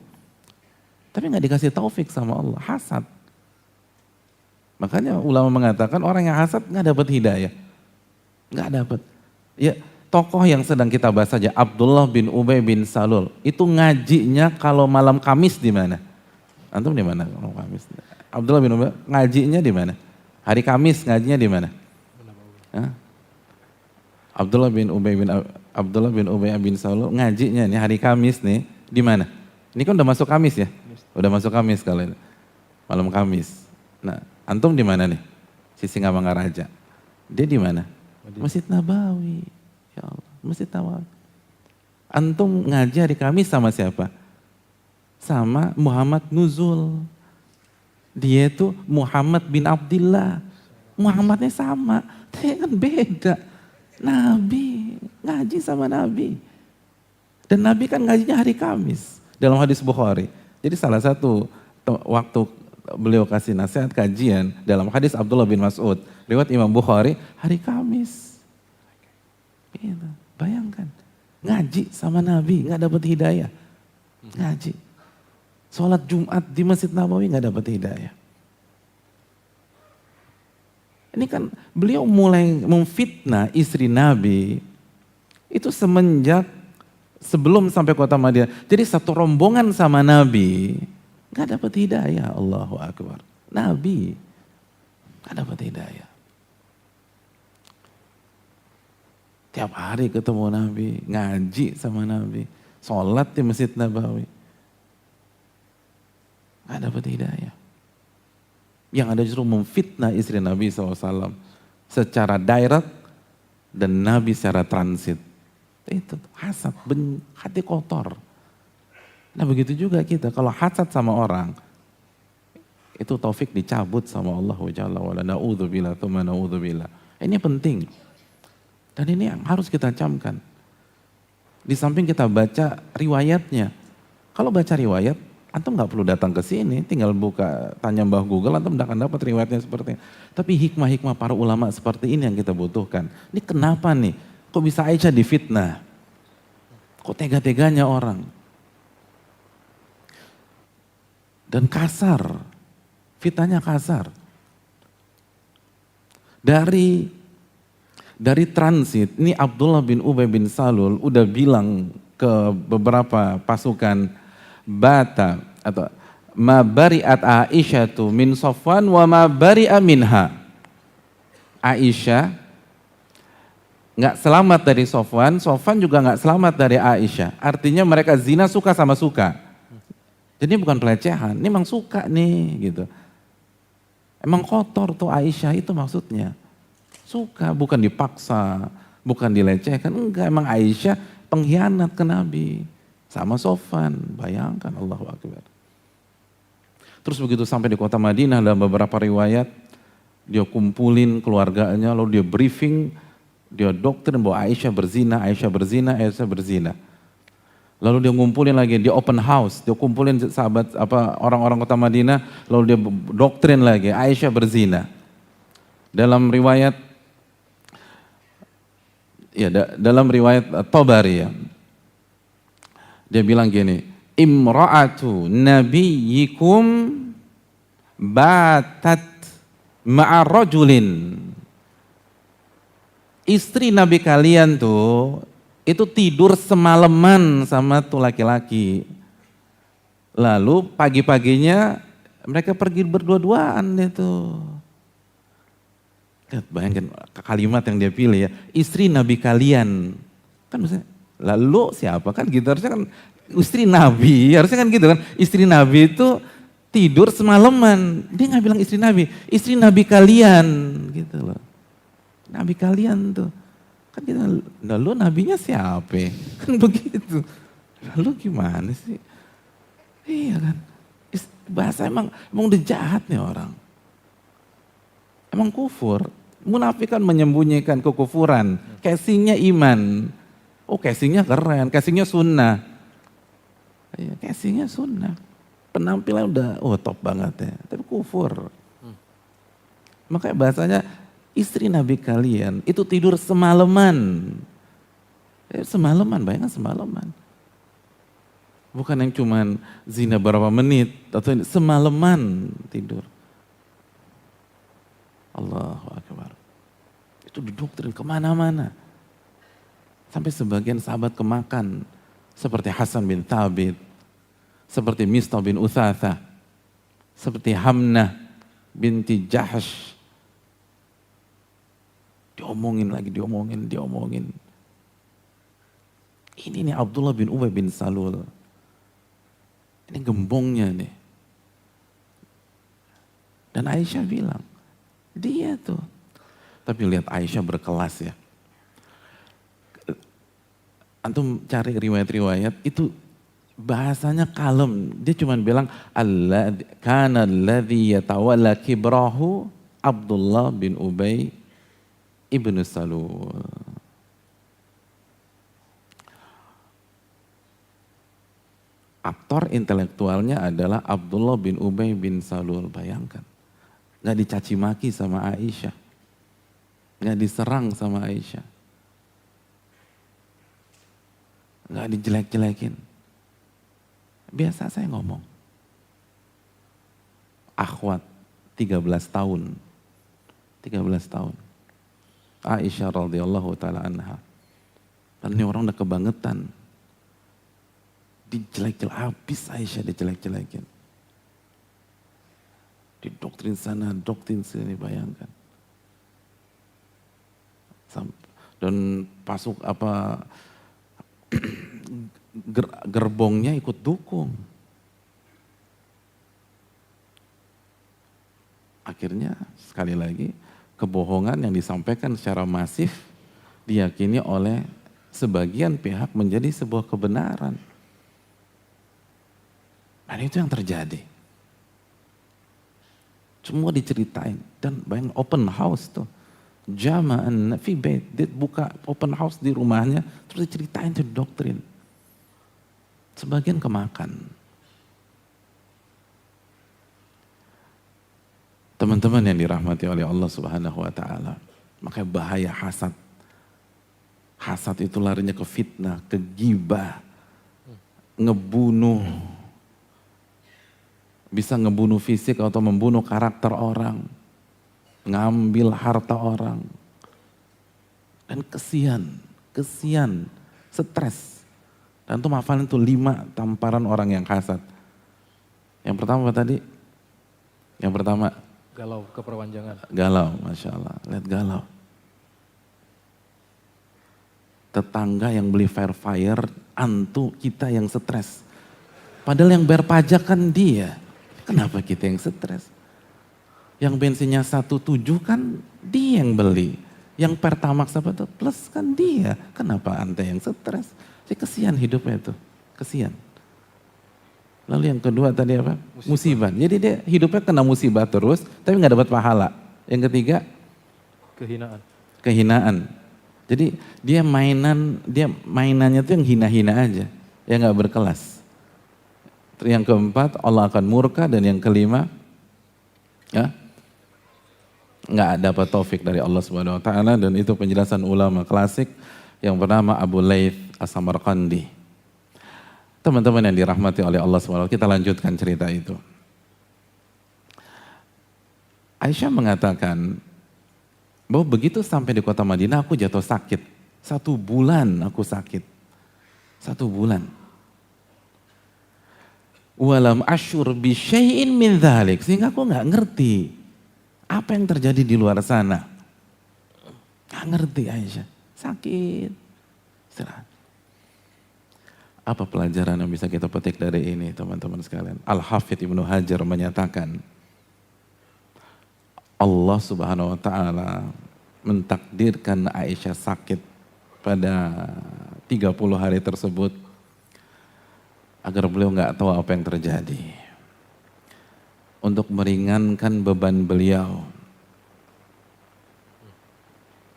Tapi nggak dikasih taufik sama Allah, hasad. Makanya ulama mengatakan orang yang hasad nggak dapat hidayah, nggak dapat. Ya tokoh yang sedang kita bahas saja, Abdullah bin Ubay bin Salul, itu ngajinya kalau malam Kamis di mana? Antum di mana malam Kamis? Abdullah bin Ubay ngajinya di mana? Hari Kamis ngajinya di mana? Abdullah bin Ubay bin Salul ngajinya nih hari Kamis nih di mana? Ini kan udah masuk Kamis ya? Udah masuk Kamis kalian. Malam Kamis. Nah, antum di mana nih? Sisi Singamangaraja. Dia di mana? Masjid Nabawi. Ya Allah, Masjid Nabawi. Antum ngaji hari Kamis sama siapa? Sama Muhammad Nuzul. Dia itu Muhammad bin Abdillah. Muhammadnya sama, tapi kan beda. Nabi, ngaji sama Nabi. Dan Nabi kan ngajinya hari Kamis. Dalam hadis Bukhari. Jadi salah satu waktu beliau kasih nasihat kajian dalam hadis Abdullah bin Mas'ud, riwayat Imam Bukhari, hari Kamis. Gitu. Bayangkan, ngaji sama Nabi nggak dapat hidayah. Ngaji. Sholat Jumat di Masjid Nabawi nggak dapat hidayah. Ini kan beliau mulai memfitnah istri Nabi itu semenjak sebelum sampai kota Madinah. Jadi satu rombongan sama Nabi gak dapat hidayah. Allahu Akbar. Nabi gak dapat hidayah. Tiap hari ketemu Nabi, ngaji sama Nabi, sholat di Masjid Nabawi. Gak dapat hidayah. Yang ada justru memfitnah istri Nabi SAW secara direct dan Nabi secara transit. Itu hasad, hati kotor. Nah begitu juga kita, kalau hasad sama orang, itu taufik dicabut sama Allah Jalla wa'ala. Na'udzubillah, thumma na'udzubillah. Ini penting. Dan ini yang harus kita camkan. Di samping kita baca riwayatnya. Kalau baca riwayat, antum nggak perlu datang ke sini, tinggal buka, tanya Mbah Google, antum akan dapat riwayatnya seperti ini. Tapi hikmah-hikmah para ulama seperti ini yang kita butuhkan. Ini kenapa nih? Kok bisa Aisyah difitnah? Kok tega-teganya orang? Dan kasar. Fitnahnya kasar. Dari transit, ini Abdullah bin Ubay bin Salul udah bilang ke beberapa pasukan, bata atau ma bari'at Aisyatu min Safwan wa ma bari'a minha. Aisyah nggak selamat dari Safwan, Safwan juga nggak selamat dari Aisyah. Artinya mereka zina suka sama suka. Jadi bukan pelecehan, ini emang suka nih gitu. Emang kotor tuh Aisyah, itu maksudnya. Suka, bukan dipaksa, bukan dilecehkan. Enggak, emang Aisyah pengkhianat ke Nabi. Sama Sofan, bayangkan, Allahu Akbar. Terus begitu sampai di kota Madinah, dalam beberapa riwayat, dia kumpulin keluarganya, lalu dia briefing, dia doktrin bahwa Aisyah berzina, Aisyah berzina, Aisyah berzina. Lalu dia ngumpulin lagi, dia open house, dia kumpulin sahabat orang-orang kota Madinah, lalu dia doktrin lagi, Aisyah berzina. Dalam riwayat Tabari ya, dia bilang gini, imra'atu nabiyyikum batat ma'a rajulin. Istri Nabi kalian tuh itu tidur semalaman sama tuh laki-laki. Lalu pagi-paginya mereka pergi berdua-duaan itu. Bayangkan kalimat yang dia pilih ya, istri Nabi kalian. Kan maksudnya, lalu siapa kan gitu, harusnya kan istri Nabi, harusnya kan gitu kan. Istri Nabi itu tidur semalaman, dia nggak bilang istri Nabi kalian gitu loh. Nabi kalian tuh. Kan kita, lalu nabinya siapa? Kan begitu. Lalu gimana sih? Iya kan. Bahasa emang udah jahat nih orang. Emang kufur. Munafik kan menyembunyikan kekufuran. Casingnya iman. Oh casingnya keren, casingnya sunnah. Iya, casingnya sunnah. Penampilan udah top banget ya. Tapi kufur. Makanya bahasanya istri Nabi kalian itu tidur semalaman. Semalaman, bayangkan semalaman. Bukan yang cuman zina berapa menit, atau semalaman tidur. Allahu Akbar. Itu didoktrin kemana-mana. Sampai sebagian sahabat kemakan. Seperti Hasan bin Thabit. Seperti Mistah bin Uthathah. Seperti Hamnah binti Jahsh. Diomongin lagi, diomongin. Ini nih Abdullah bin Ubay bin Salul. Ini gembongnya nih. Dan Aisyah bilang, dia tuh. Tapi lihat Aisyah berkelas ya. Antum cari riwayat-riwayat itu bahasanya kalem. Dia cuma bilang, kana alladhi yatawalla kibrahu Abdullah bin Ubay ibnu Salul. Aktor intelektualnya adalah Abdullah bin Ubay bin Salul. Bayangkan. Gak dicaci maki sama Aisyah. Gak diserang sama Aisyah. Gak dijelek-jelekin. Biasa saya ngomong. Akhwat 13 tahun. 13 tahun. Aisyah radhiyallahu ta'ala anha. Dan ini orang udah kebangetan. Dijelek-jelek, habis Aisyah dijelek-jelekin. Didoktrin sana, doktrin sini, bayangkan. Dan gerbongnya ikut dukung. Akhirnya sekali lagi kebohongan yang disampaikan secara masif diyakini oleh sebagian pihak menjadi sebuah kebenaran. Dan itu yang terjadi. Semua diceritain dan bayang open house tuh. Jama'an fi bait, dia buka open house di rumahnya terus diceritain tuh doktrin. Sebagian kemakan. Teman-teman yang dirahmati oleh Allah Subhanahu wa taala, makanya bahaya hasad. Hasad itu larinya ke fitnah, ke ghibah, ngebunuh. Bisa ngebunuh fisik atau membunuh karakter orang. Ngambil harta orang. Dan kesian, stres. Dan tuh hafalin tuh 5 tamparan orang yang hasad. Yang pertama apa tadi? Yang pertama galau, keperpanjangan. Galau, Masya Allah. Lihat galau. Tetangga yang beli fair fire, antu kita yang stres. Padahal yang bayar pajak kan dia. Kenapa kita yang stres? Yang bensinnya 1,7 kan dia yang beli. Yang Pertamax apa tuh plus kan dia. Kenapa anda yang stres? Jadi kesian hidupnya itu. Kesian. Lalu yang kedua tadi apa? Musibah. Jadi dia hidupnya kena musibah terus, tapi nggak dapat pahala. Yang ketiga? Kehinaan. Jadi dia mainannya tuh yang hina-hina aja, yang nggak berkelas. Yang keempat Allah akan murka, dan yang kelima, ya nggak dapat taufik dari Allah Subhanahu Wa Taala, dan itu penjelasan ulama klasik yang bernama Abu Laits As-Samarqandi. Teman-teman yang dirahmati oleh Allah SWT, kita lanjutkan cerita itu. Aisyah mengatakan bahwa begitu sampai di kota Madinah aku jatuh sakit. 1 bulan aku sakit. 1 bulan. Walam asyur bi syai'in min dzalik, sehingga aku nggak ngerti apa yang terjadi di luar sana. Nggak ngerti Aisyah. Sakit. Istirahat. Apa pelajaran yang bisa kita petik dari ini teman-teman sekalian? Al-Hafidh Ibnu Hajar menyatakan Allah Subhanahu wa taala mentakdirkan Aisyah sakit pada 30 hari tersebut agar beliau nggak tahu apa yang terjadi. Untuk meringankan beban beliau.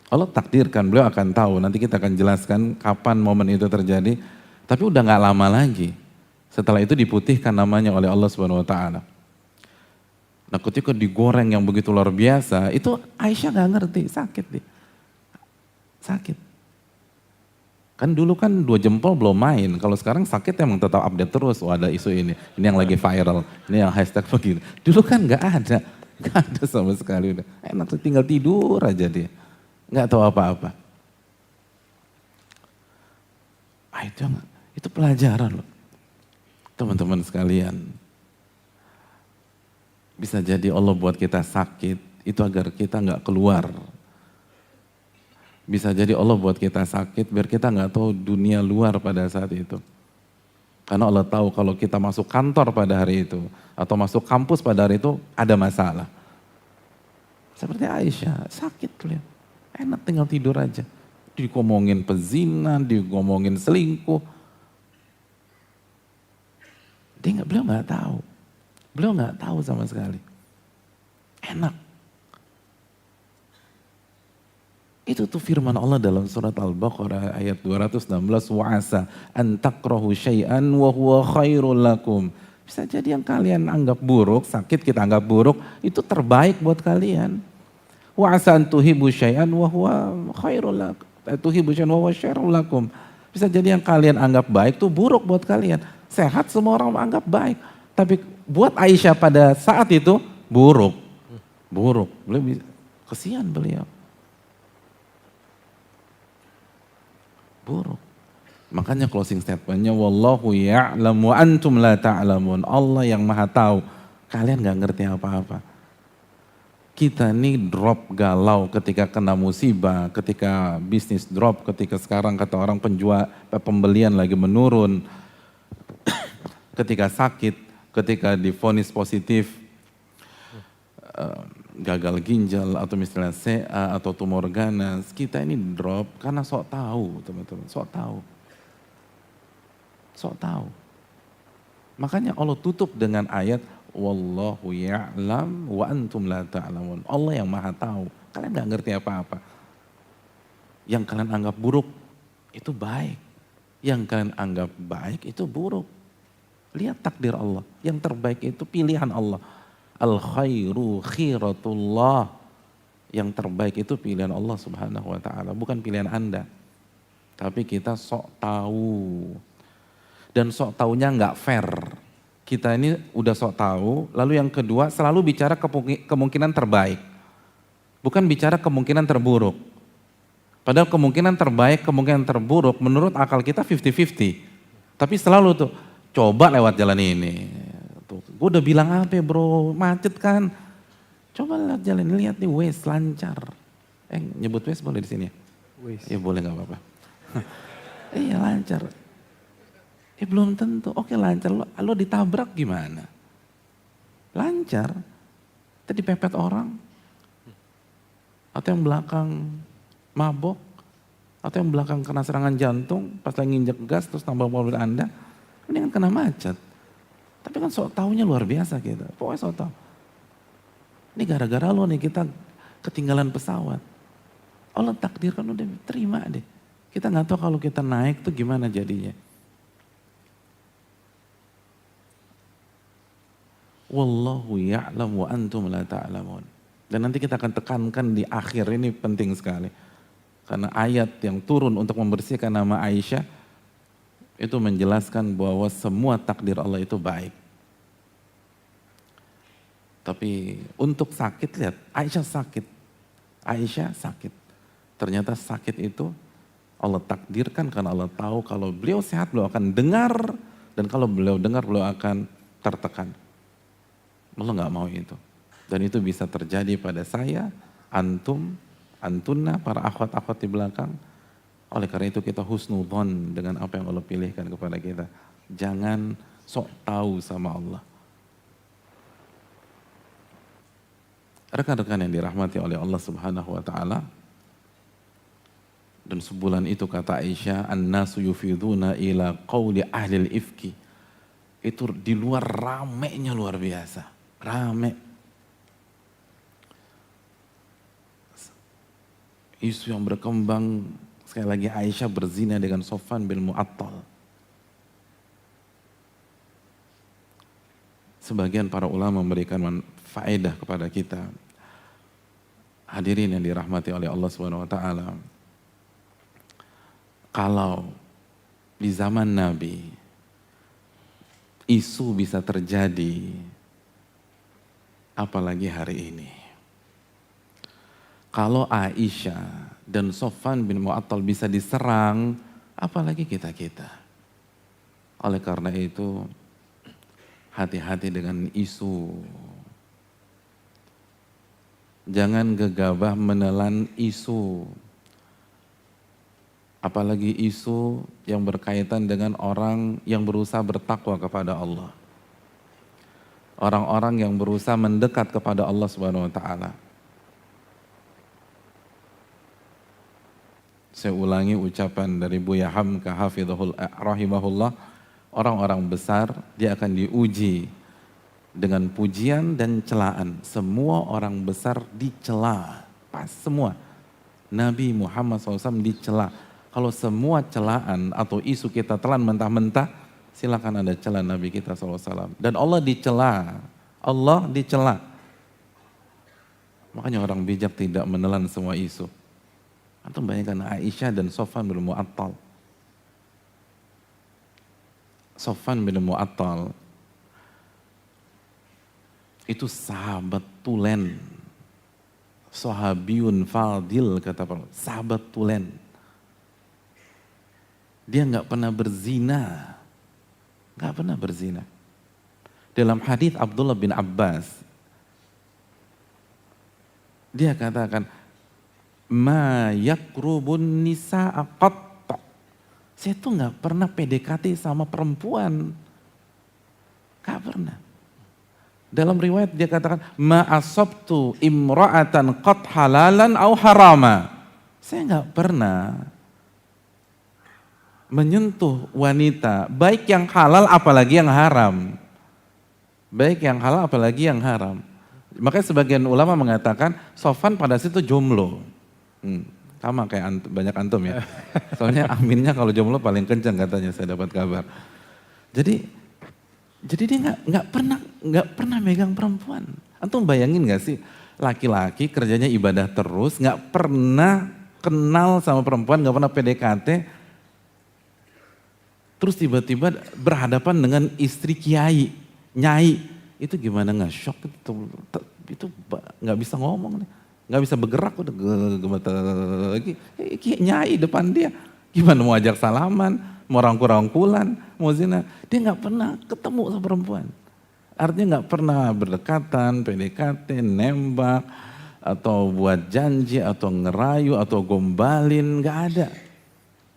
Allah takdirkan beliau akan tahu, nanti kita akan jelaskan kapan momen itu terjadi. Tapi udah gak lama lagi. Setelah itu diputihkan namanya oleh Allah Subhanahu Wa Taala. Nah ketika digoreng yang begitu luar biasa, itu Aisyah gak ngerti, sakit dia. Sakit. Kan dulu kan 2 jempol belum main, kalau sekarang sakit emang tetap update terus, oh ada isu ini yang lagi viral, ini yang hashtag begini. Dulu kan gak ada sama sekali. Udah enak tinggal tidur aja dia, gak tahu apa-apa. Itu pelajaran loh. Teman-teman sekalian. Bisa jadi Allah buat kita sakit, itu agar kita gak keluar. Bisa jadi Allah buat kita sakit, biar kita gak tahu dunia luar pada saat itu. Karena Allah tahu kalau kita masuk kantor pada hari itu, atau masuk kampus pada hari itu, ada masalah. Seperti Aisyah, sakit beliau. Enak tinggal tidur aja. Digomongin pezina, digomongin selingkuh. Beliau nggak tahu. Beliau nggak tahu sama sekali. Enak. Itu tuh firman Allah dalam surat Al-Baqarah ayat 216, wa'asa an takrahu syai'an wa huwa khairul lakum. Bisa jadi yang kalian anggap buruk, sakit kita anggap buruk, itu terbaik buat kalian. Wa'asa an tuhibu syai'an wa huwa khairul lakum. Bisa jadi yang kalian anggap baik tuh buruk buat kalian. Sehat semua orang anggap baik. Tapi buat Aisyah pada saat itu buruk. Buruk. Kesian beliau. Buruk. Makanya closing statementnya wallahu ya'lamu antum la ta'lamun. Allah yang maha tahu. Kalian gak ngerti apa-apa. Kita nih drop galau ketika kena musibah, ketika bisnis drop, ketika sekarang kata orang pembelian lagi menurun, ketika sakit, ketika divonis positif, gagal ginjal atau misalnya CA atau tumor ganas, kita ini drop karena sok tahu teman-teman, sok tahu. Sok tahu. Makanya Allah tutup dengan ayat wallahu ya'lam wa antum la ta'lamun. Allah yang maha tahu. Kalian gak ngerti apa-apa. Yang kalian anggap buruk itu baik. Yang kalian anggap baik itu buruk. Lihat takdir Allah. Yang terbaik itu pilihan Allah. Al khairu khiratullah. Yang terbaik itu pilihan Allah Subhanahu wa taala, bukan pilihan Anda. Tapi kita sok tahu. Dan sok taunya nggak fair. Kita ini udah sok tahu, lalu yang kedua selalu bicara kemungkinan terbaik. Bukan bicara kemungkinan terburuk. Padahal kemungkinan terbaik, kemungkinan terburuk menurut akal kita 50-50. Tapi selalu tuh, coba lewat jalan ini. Tuh, gue udah bilang apa bro, macet kan. Coba lewat jalan ini, lihat nih Waze lancar. Nyebut Waze boleh di sini ya? Waze. Ya boleh gak apa-apa. Iya lancar. Belum tentu, oke lancar, lo ditabrak gimana? Lancar, tadi pepet orang, atau yang belakang mabok, atau yang belakang kena serangan jantung, pas lagi nginjek gas terus tambah mobil Anda, ini kan kena macet. Tapi kan sok taunya luar biasa kita, pokoknya sok tahu. Ini gara-gara lo nih kita ketinggalan pesawat. Allah takdirkan udah terima deh. Kita nggak tahu kalau kita naik tuh gimana jadinya. Wallahu ya'lam wa antum la ta'lamun. Dan nanti kita akan tekankan di akhir, ini penting sekali. Karena ayat yang turun untuk membersihkan nama Aisyah itu menjelaskan bahwa semua takdir Allah itu baik. Tapi untuk sakit, lihat Aisyah sakit. Aisyah sakit. Ternyata sakit itu Allah takdirkan karena Allah tahu kalau beliau sehat beliau akan dengar, dan kalau beliau dengar beliau akan tertekan. Allah nggak mau itu. Dan itu bisa terjadi pada saya, antum, antuna, para akhwat-akhwat di belakang. Oleh karena itu kita husnudzon dengan apa yang Allah pilihkan kepada kita. Jangan sok tahu sama Allah. Rekan-rekan yang dirahmati oleh Allah Subhanahu wa taala. Dan sebulan itu kata Aisyah, an-nasu yufiduna ila qawli ahlil ifki. Itu di luar ramenya luar biasa. Rame. Isu yang berkembang, sekali lagi Aisyah berzina dengan Sofwan bin Mu'attal. Sebagian para ulama memberikan faedah kepada kita. Hadirin yang dirahmati oleh Allah Subhanahu wa taala. Kalau di zaman Nabi isu bisa terjadi, apalagi hari ini. Kalau Aisyah dan Sofwan bin Mu'attal bisa diserang, apalagi kita-kita. Oleh karena itu, hati-hati dengan isu. Jangan gegabah menelan isu. Apalagi isu yang berkaitan dengan orang yang berusaha bertakwa kepada Allah. Orang-orang yang berusaha mendekat kepada Allah Subhanahu wa taala. Saya ulangi ucapan dari Buya Hamka hafizahul rahimahullah, orang-orang besar dia akan diuji dengan pujian dan celaan. Semua orang besar dicela, pas semua. Nabi Muhammad SAW dicela. Kalau semua celaan atau isu kita telan mentah-mentah, silakan Anda cela Nabi kita SAW. Dan Allah dicela. Allah dicela. Makanya orang bijak tidak menelan semua isu. Antum bayangkan Aisyah dan Sofwan bin Mu'attal. Sofwan bin Mu'attal itu sahabat tulen. Sahabiyun fadil kata Pak. Sahabat tulen. Dia nggak pernah berzina. Nggak pernah berzina. Dalam hadis Abdullah bin Abbas, Dia katakan, ma yakrubun nisa'a qatta. Saya tuh nggak pernah PDKT sama perempuan. Nggak pernah. Dalam riwayat dia katakan, ma asabtu imra'atan qat halalan au harama. Saya nggak pernah menyentuh wanita, baik yang halal apalagi yang haram. Baik yang halal apalagi yang haram. Makanya sebagian ulama mengatakan Sofwan pada situ jomblo. Sama kayak banyak antum ya. Soalnya aminnya kalau jomblo paling kencang katanya, saya dapat kabar. Jadi dia nggak pernah megang perempuan. Antum bayangin nggak sih, laki-laki kerjanya ibadah terus, nggak pernah kenal sama perempuan, nggak pernah PDKT, terus tiba-tiba berhadapan dengan istri kiai, nyai, itu gimana nggak shock? Itu nggak bisa ngomong, nggak bisa bergerak, udah gemeter lagi. Nyai depan dia, gimana mau ajak salaman, mau rangkul-rangkulan, mau zina? Dia nggak pernah ketemu sama perempuan. Artinya nggak pernah berdekatan, PDKT, nembak, atau buat janji, atau ngerayu, atau gombalin, nggak ada.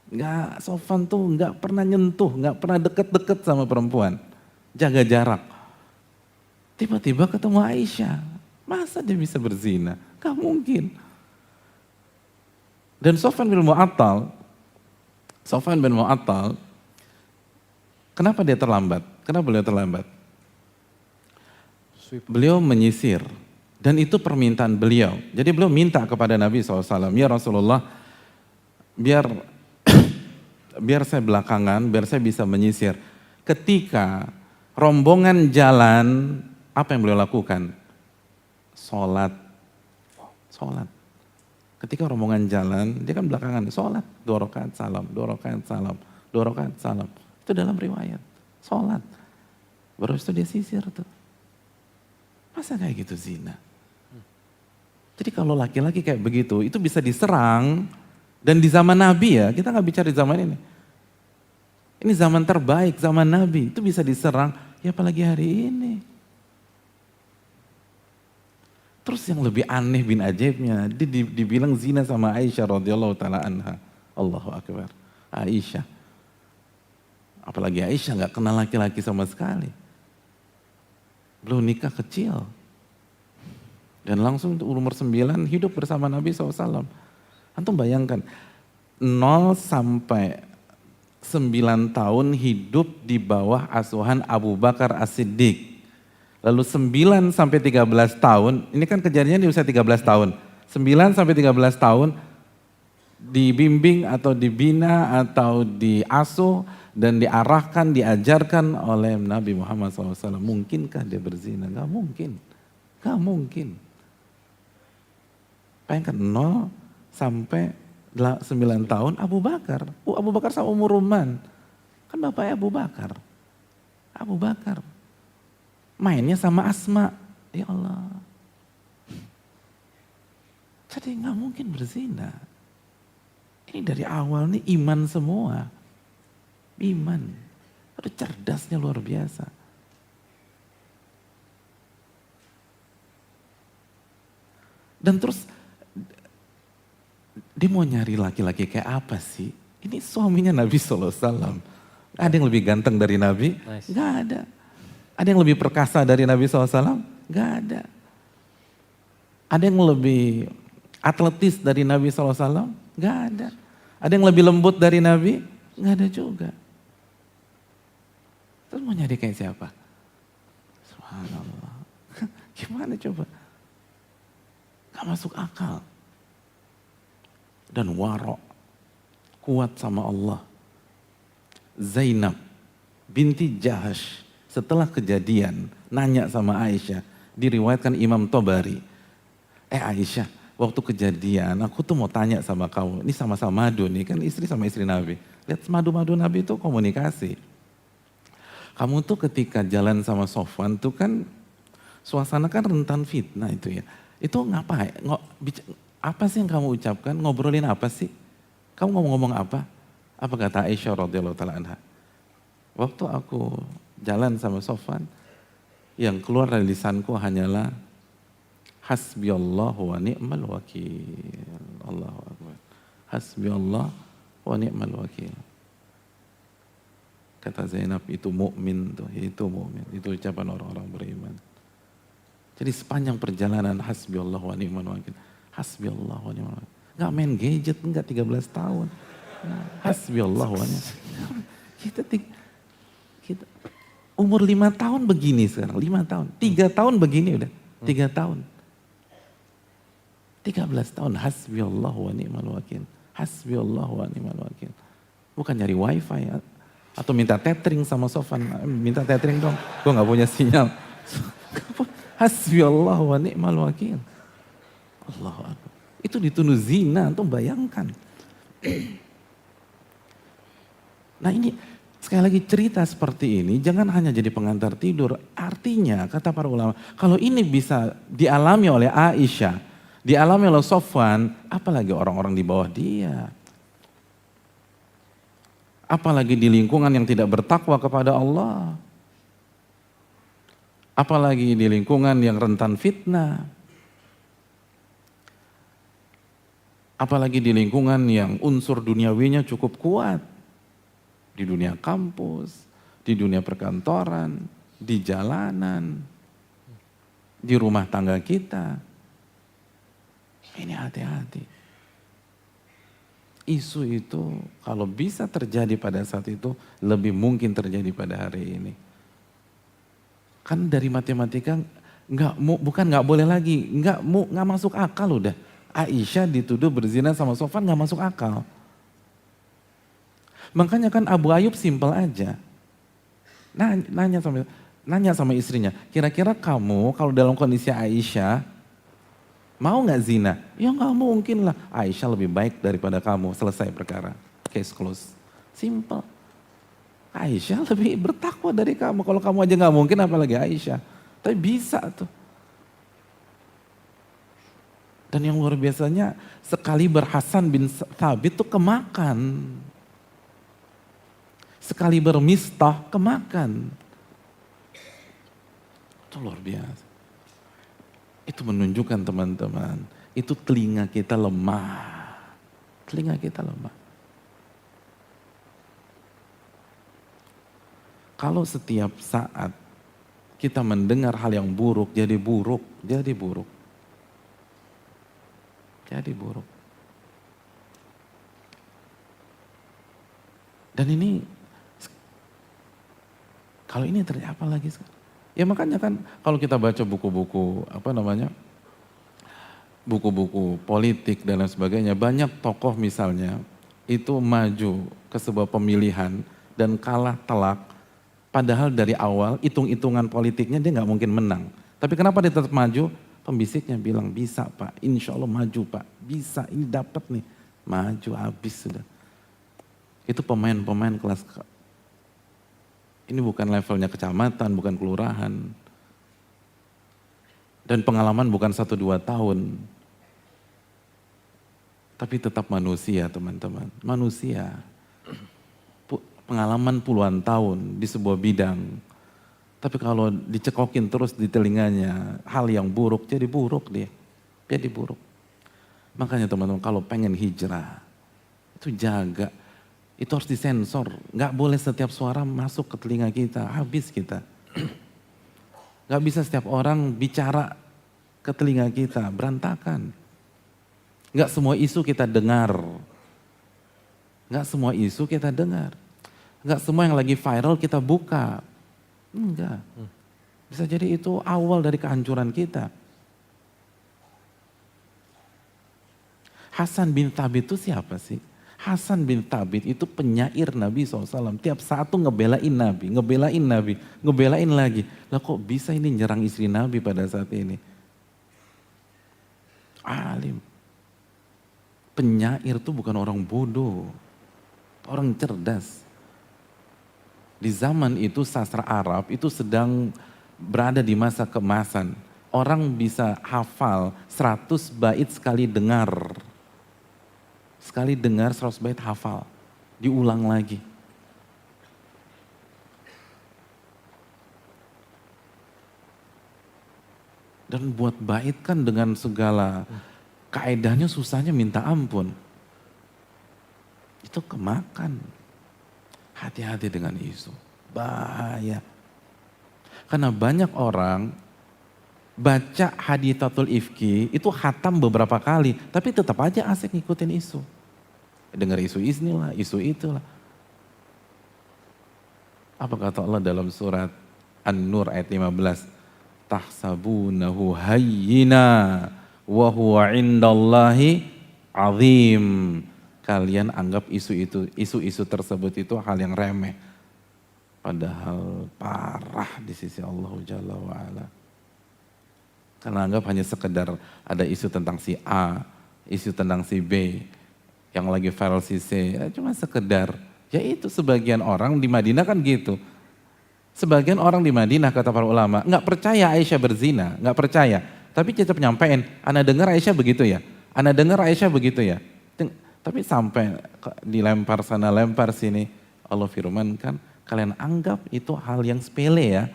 Nggak, Sofwan tuh nggak pernah nyentuh, nggak pernah deket-deket sama perempuan, jaga jarak. Tiba-tiba ketemu Aisyah, masa dia bisa berzina? Gak mungkin. Dan Sofwan bin Mu'attal, kenapa dia terlambat? Kenapa beliau terlambat? Beliau menyisir, dan itu permintaan beliau. Jadi beliau minta kepada Nabi SAW, ya Rasulullah, biar saya belakangan, biar saya bisa menyisir. Ketika rombongan jalan, apa yang beliau lakukan? Sholat. Ketika rombongan jalan, dia kan belakangan, sholat. 2 rakaat salam, 2 rakaat salam, 2 rakaat salam. Itu dalam riwayat, sholat. Baru itu dia sisir tuh. Masa kayak gitu zina? Jadi kalau laki-laki kayak begitu, itu bisa diserang. Dan di zaman Nabi ya, kita nggak bicara di zaman ini. Ini zaman terbaik, zaman Nabi. Itu bisa diserang, ya apalagi hari ini. Terus yang lebih aneh bin ajaibnya, dia dibilang zina sama Aisyah radhiyallahu taala anha. Allahu akbar. Aisyah. Apalagi Aisyah nggak kenal laki-laki sama sekali. Belum nikah kecil. Dan langsung umur 9 hidup bersama Nabi SAW. Antum bayangkan, 0 sampai 9 tahun hidup di bawah asuhan Abu Bakar As-Siddiq. Lalu 9 sampai 13 tahun, ini kan kejadiannya di usia 13 tahun. 9 sampai 13 tahun dibimbing atau dibina atau diasuh dan diarahkan, diajarkan oleh Nabi Muhammad SAW. Mungkinkah dia berzina? Gak mungkin. Gak mungkin. Bayangkan 0 sampai 9 tahun Abu Bakar. Abu Bakar sama umur Ruman. Kan bapaknya Abu Bakar. Abu Bakar. Mainnya sama Asma. Ya Allah. Jadi gak mungkin berzina. Ini dari awal nih iman semua. Iman. Aduh cerdasnya luar biasa. Dan terus dia mau nyari laki-laki kayak apa sih? Ini suaminya Nabi SAW. Ada yang lebih ganteng dari Nabi? Nice. Gak ada. Ada yang lebih perkasa dari Nabi SAW? Gak ada. Ada yang lebih atletis dari Nabi SAW? Gak ada. Ada yang lebih lembut dari Nabi? Gak ada juga. Terus mau nyari kayak siapa? Subhanallah. Gimana coba? Gak masuk akal. Dan warok, kuat sama Allah. Zainab binti Jahash setelah kejadian nanya sama Aisyah, diriwayatkan Imam Tobari. Aisyah, waktu kejadian aku tuh mau tanya sama kamu, ini sama-sama madu nih, kan istri sama istri Nabi. Lihat madu-madu Nabi itu komunikasi. Kamu tuh ketika jalan sama Sofwan tuh kan suasana kan rentan fitnah itu ya. Itu ngapain? Apa sih yang kamu ucapkan? Ngobrolin apa sih? Kamu ngomong apa? Apa kata Aisyah radhiyallahu taala anha? Waktu aku jalan sama Sofwan, yang keluar dari lisanku hanyalah Hasbiyallahu wa ni'mal wakil. Allahu Akbar. Hasbiyallah wa ni'mal wakil. Kata Zainab, itu mukmin tuh, itu mukmin. Itu ucapan orang-orang beriman. Jadi sepanjang perjalanan hasbiyallah wa ni'mal wakil. Hasbiyallah wa ni'mal wakil. Enggak main gadget, enggak 13 tahun. Hasbiyallah wa ni'mal wakil. Kita umur 5 tahun begini sekarang, 5 tahun. 3 tahun begini udah, 3 tahun. 13 tahun, hasbiyallah wa ni'mal wakil. Hasbiyallah wa ni'mal wakil. Bukan nyari wifi ya. Atau minta tethering sama Sofan, minta tethering dong, gue gak punya sinyal. Hasbiyallah wa ni'mal wakil. Allahu Akbar. Itu dituduh zina, tuh bayangkan. Nah ini sekali lagi cerita seperti ini jangan hanya jadi pengantar tidur. Artinya kata para ulama, kalau ini bisa dialami oleh Aisyah, dialami oleh Sofwan, apalagi orang-orang di bawah dia. Apalagi di lingkungan yang tidak bertakwa kepada Allah. Apalagi di lingkungan yang rentan fitnah. Apalagi di lingkungan yang unsur duniawinya cukup kuat. Di dunia kampus, di dunia perkantoran, di jalanan, di rumah tangga kita. Ini hati-hati. Isu itu kalau bisa terjadi pada saat itu lebih mungkin terjadi pada hari ini. Kan dari matematika bukan nggak boleh lagi, nggak masuk akal udah. Aisyah dituduh berzina sama Sofwan nggak masuk akal. Makanya kan Abu Ayyub simpel aja. Nanya sama istrinya, kira-kira kamu kalau dalam kondisi Aisyah mau gak zina? Ya gak mungkin lah. Aisyah lebih baik daripada kamu. Selesai perkara. Case close. Simple. Aisyah lebih bertakwa dari kamu. Kalau kamu aja gak mungkin apalagi Aisyah. Tapi bisa tuh. Dan yang luar biasanya sekali Hasan bin Thabit tuh kemakan. Sekali Mistah kemakan. Itu luar biasa. Itu menunjukkan teman-teman, itu telinga kita lemah. Telinga kita lemah. Kalau setiap saat kita mendengar hal yang buruk, jadi buruk, jadi buruk. Jadi buruk. Dan ini, kalau ini terjadi apa lagi sekarang? Ya makanya kan kalau kita baca buku-buku buku-buku politik dan lain sebagainya, banyak tokoh misalnya itu maju ke sebuah pemilihan dan kalah telak, padahal dari awal hitung-hitungan politiknya dia nggak mungkin menang. Tapi kenapa dia tetap maju? Pembisiknya bilang bisa Pak, insya Allah maju Pak, bisa ini dapat nih, maju habis sudah. Itu pemain-pemain kelas. Ini bukan levelnya kecamatan, bukan kelurahan. Dan pengalaman bukan 1-2 tahun. Tapi tetap manusia teman-teman. Manusia. Pengalaman puluhan tahun di sebuah bidang. Tapi kalau dicekokin terus di telinganya hal yang buruk, jadi buruk dia. Jadi buruk. Makanya teman-teman kalau pengen hijrah, itu jaga. Itu harus disensor, nggak boleh setiap suara masuk ke telinga kita, habis kita. Nggak bisa setiap orang bicara ke telinga kita, berantakan. Nggak semua isu kita dengar. Nggak semua isu kita dengar. Nggak semua yang lagi viral kita buka. Enggak. Bisa jadi itu awal dari kehancuran kita. Hasan bin Thabit itu siapa sih? Hasan bin Thabit itu penyair Nabi SAW. Tiap saat tuh ngebelain Nabi, ngebelain lagi. Lah kok bisa ini nyerang istri Nabi pada saat ini? Alim. Penyair tuh bukan orang bodoh. Orang cerdas. Di zaman itu sastra Arab itu sedang berada di masa keemasan. Orang bisa hafal 100 bait sekali dengar. Sekali dengar 100 bait hafal, diulang lagi. Dan Dan buat bait kan dengan segala kaedahnya susahnya minta ampun. Itu kemakan. Hati-hati dengan isu. Bahaya. Karena banyak orang baca hadithatul ifki itu khatam beberapa kali. Tapi tetap aja asik ngikutin isu. Dengar isu inilah, isu itulah. Apa kata Allah dalam surat An-Nur ayat 15? Tahsabunahu hayyina wa huwa indallahi azim. Kalian anggap isu-isu tersebut itu hal yang remeh. Padahal parah di sisi Allah Jalla wa'ala. Karena anggap hanya sekedar ada isu tentang si A, isu tentang si B, yang lagi viral si C, ya cuma sekedar. Ya itu sebagian orang di Madinah kan gitu. Sebagian orang di Madinah kata para ulama, nggak percaya Aisyah berzina, nggak percaya. Tapi tetap nyampein, ana dengar Aisyah begitu ya, ana dengar Aisyah begitu ya. Tapi sampai dilempar sana, lempar sini, Allah firmankan, kalian anggap itu hal yang sepele ya.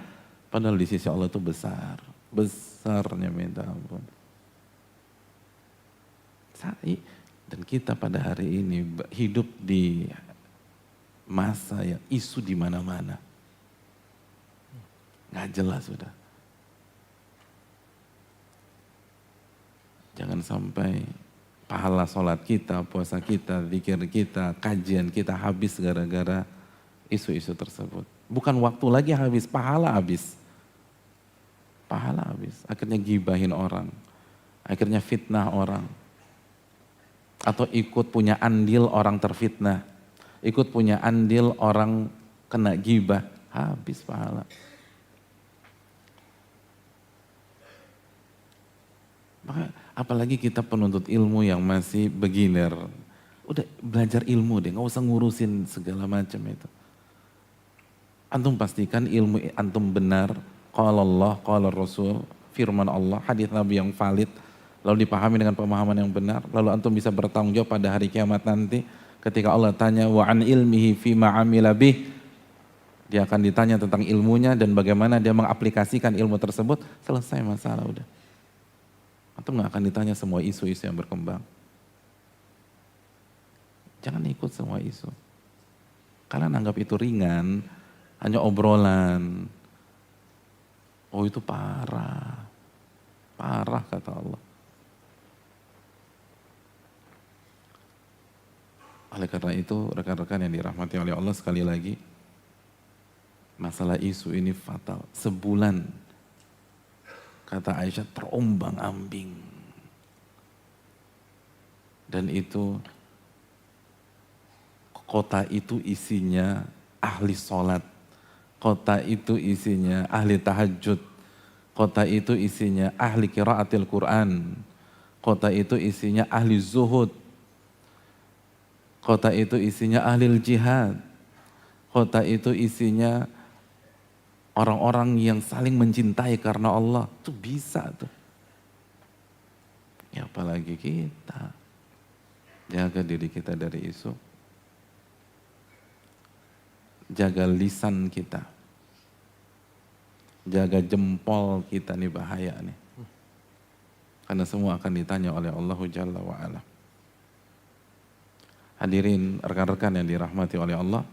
Padahal di sisi Allah itu besar, besarnya minta ampun. Dan kita pada hari ini hidup di masa yang isu di mana-mana. Nggak jelas sudah. Jangan sampai pahala sholat kita, puasa kita, zikir kita, kajian kita habis gara-gara isu-isu tersebut. Bukan waktu lagi habis, pahala habis. Pahala habis. Akhirnya gibahin orang. Akhirnya fitnah orang. Atau ikut punya andil orang terfitnah. Ikut punya andil orang kena gibah. Habis pahala. Maka apalagi kita penuntut ilmu yang masih beginner. Udah belajar ilmu deh, gak usah ngurusin segala macam itu. Antum pastikan ilmu antum benar. Qala Allah, qala Rasul, firman Allah, hadis Nabi yang valid. Lalu dipahami dengan pemahaman yang benar. Lalu antum bisa bertanggung jawab pada hari kiamat nanti. Ketika Allah tanya, wa an ilmihi fima amila bih. Dia akan ditanya tentang ilmunya dan bagaimana dia mengaplikasikan ilmu tersebut. Selesai masalah udah. Atau nggak akan ditanya semua isu-isu yang berkembang. Jangan ikut semua isu. Kalian anggap itu ringan, hanya obrolan. Oh itu parah. Parah kata Allah. Oleh karena itu rekan-rekan yang dirahmati oleh Allah sekali lagi. Masalah isu ini fatal. Sebulan kata Aisyah terombang ambing. Dan itu kota itu isinya ahli sholat. Kota itu isinya ahli tahajud. Kota itu isinya ahli qiraatil Quran. Kota itu isinya ahli zuhud. Kota itu isinya ahli jihad. Kota itu isinya orang-orang yang saling mencintai karena Allah. Itu bisa tuh. Ya apalagi kita. Jaga diri kita dari isu. Jaga lisan kita. Jaga jempol kita, nih bahaya nih. Karena semua akan ditanya oleh Allah Jalla wa'ala. Hadirin rekan-rekan yang dirahmati oleh Allah.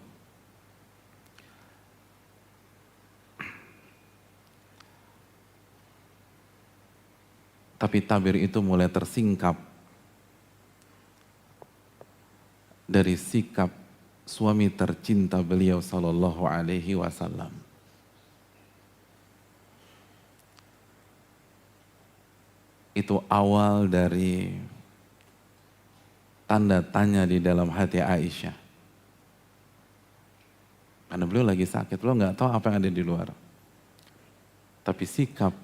Tapi tabir itu mulai tersingkap dari sikap suami tercinta beliau sallallahu alaihi wasallam. Itu awal dari tanda tanya di dalam hati Aisyah. Karena beliau lagi sakit, beliau nggak tahu apa yang ada di luar. Tapi sikap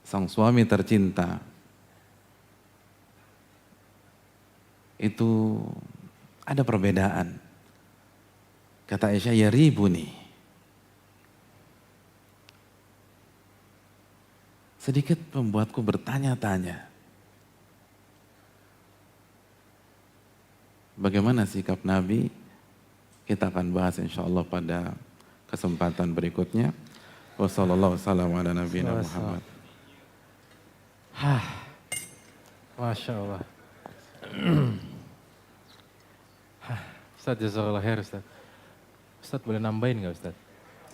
sang suami tercinta itu ada perbedaan. Kata Aisyah, ya ribuni. Sedikit membuatku bertanya-tanya. Bagaimana sikap Nabi? Kita akan bahas insya Allah pada kesempatan berikutnya. Wassalamualaikum warahmatullahi wabarakatuh. Masya Allah. Ustaz, jazakallah khair Ustaz. Ustaz boleh nambahin nggak Ustaz?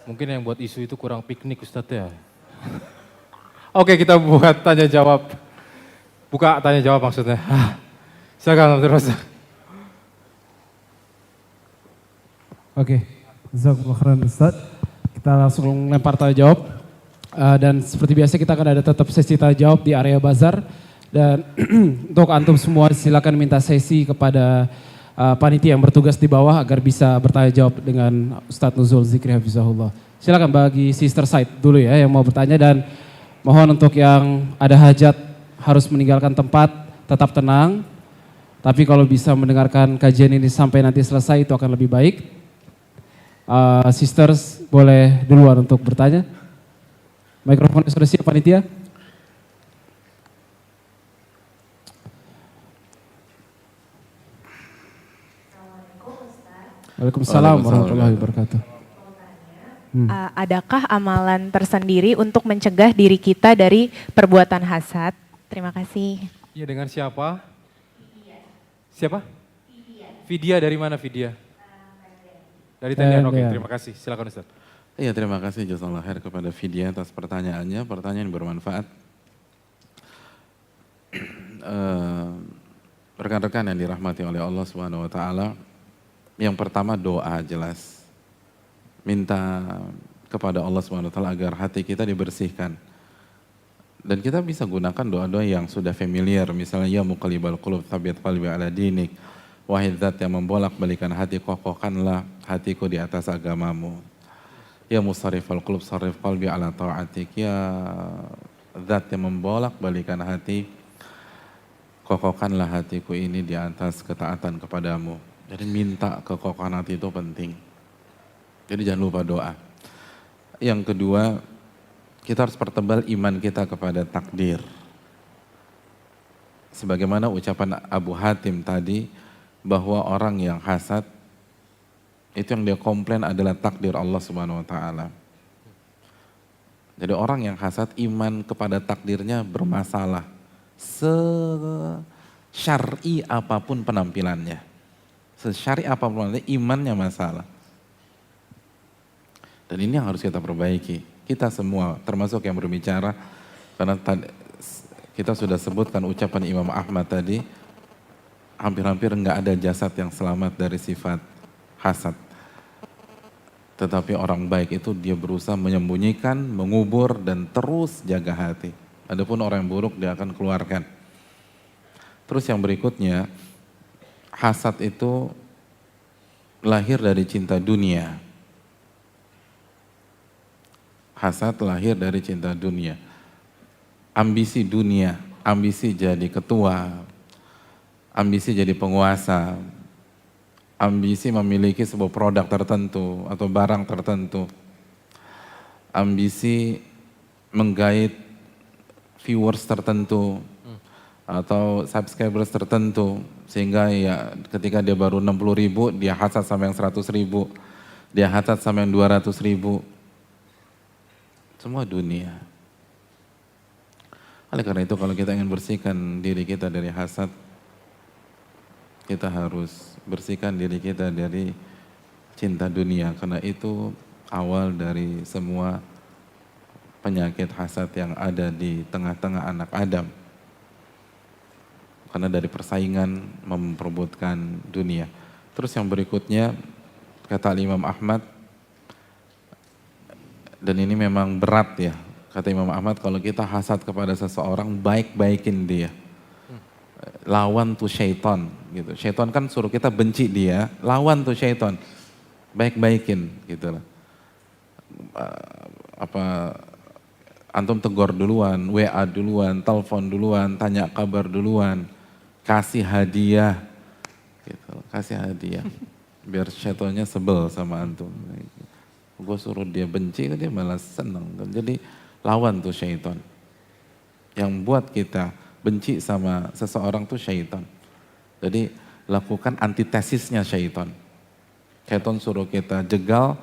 Mungkin yang buat isu itu kurang piknik Ustaz ya. Oke, kita buat tanya jawab. Buka tanya jawab maksudnya. Silakan terus. Oke, jazakumullah khairan Ustaz. Kita langsung lempar tanya jawab. Dan seperti biasa kita akan ada tetap sesi tanya jawab di area bazar. Dan untuk antum semua silakan minta sesi kepada panitia yang bertugas di bawah agar bisa bertanya jawab dengan Ustadz Nuzul Zikri Hafizahullah. Silakan bagi Sister Side dulu ya yang mau bertanya, dan mohon untuk yang ada hajat harus meninggalkan tempat, tetap tenang. Tapi kalau bisa mendengarkan kajian ini sampai nanti selesai itu akan lebih baik. Sisters boleh duluan untuk bertanya. Mikrofonnya sudah siap panitia? Waalaikumsalam warahmatullahi wabarakatuh. Adakah amalan tersendiri untuk mencegah diri kita dari perbuatan hasad? Terima kasih. Iya, dengan siapa? Siapa? Vidya dari mana Vidya? Dari Tendian, oke, terima kasih. Silakan Ustaz. Iya, terima kasih jazakallah khair kepada Vidya atas pertanyaannya, pertanyaan yang bermanfaat. Rekan-rekan yang dirahmati oleh Allah Subhanahu wa taala, yang pertama doa jelas. Minta kepada Allah Subhanahu wa taala agar hati kita dibersihkan. Dan kita bisa gunakan doa-doa yang sudah familiar, misalnya ya muqallibal qulub tsabbit qalbi ala dinik. Wahai zat yang membolak-balikan hati, kokohkanlah hatiku di atas agamamu. Ya musarrifal qulub sarrif qalbi ala ta'atik. Ya zat yang membolak-balikan hati, kokohkanlah hatiku ini di atas ketaatan kepadamu. Jadi minta kekokohan hati itu penting. Jadi jangan lupa doa. Yang kedua, kita harus pertebal iman kita kepada takdir. Sebagaimana ucapan Abu Hatim tadi, bahwa orang yang hasad, itu yang dia komplain adalah takdir Allah Subhanahu wa taala. Jadi orang yang hasad, iman kepada takdirnya bermasalah. Sesyar'i apapun penampilannya. Sesyari apapun imannya masalah. Dan ini yang harus kita perbaiki. Kita semua termasuk yang berbicara, karena kita sudah sebutkan ucapan Imam Ahmad tadi, hampir-hampir enggak ada jasad yang selamat dari sifat hasad. Tetapi orang baik itu dia berusaha menyembunyikan, mengubur dan terus jaga hati. Adapun orang yang buruk dia akan keluarkan. Terus yang berikutnya, hasad itu lahir dari cinta dunia. Hasad lahir dari cinta dunia. Ambisi dunia, ambisi jadi ketua, ambisi jadi penguasa, ambisi memiliki sebuah produk tertentu atau barang tertentu, ambisi menggait viewers tertentu atau subscribers tertentu, sehingga ya ketika dia baru 60.000 dia hasad sama yang 100.000, dia hasad sama yang 200.000, semua dunia. Oleh karena itu kalau kita ingin bersihkan diri kita dari hasad, kita harus bersihkan diri kita dari cinta dunia, karena itu awal dari semua penyakit hasad yang ada di tengah-tengah anak Adam. Karena dari persaingan memperebutkan dunia. Terus yang berikutnya, kata Imam Ahmad, dan ini memang berat ya, kata Imam Ahmad, kalau kita hasad kepada seseorang, baik-baikin dia. Lawan tuh syaitan gitu. Syaitan kan suruh kita benci dia, lawan tuh syaitan. Baik-baikin gitu lah. Antum tegur duluan, WA duluan, telepon duluan, tanya kabar duluan, kasih hadiah gitu, kasih hadiah biar syaitannya sebel sama antum. Gue suruh dia benci, dia malah seneng. Jadi lawan tuh syaitan. Yang buat kita benci sama seseorang tuh syaitan. Jadi lakukan antitesisnya syaitan. Syaitan suruh kita jegal,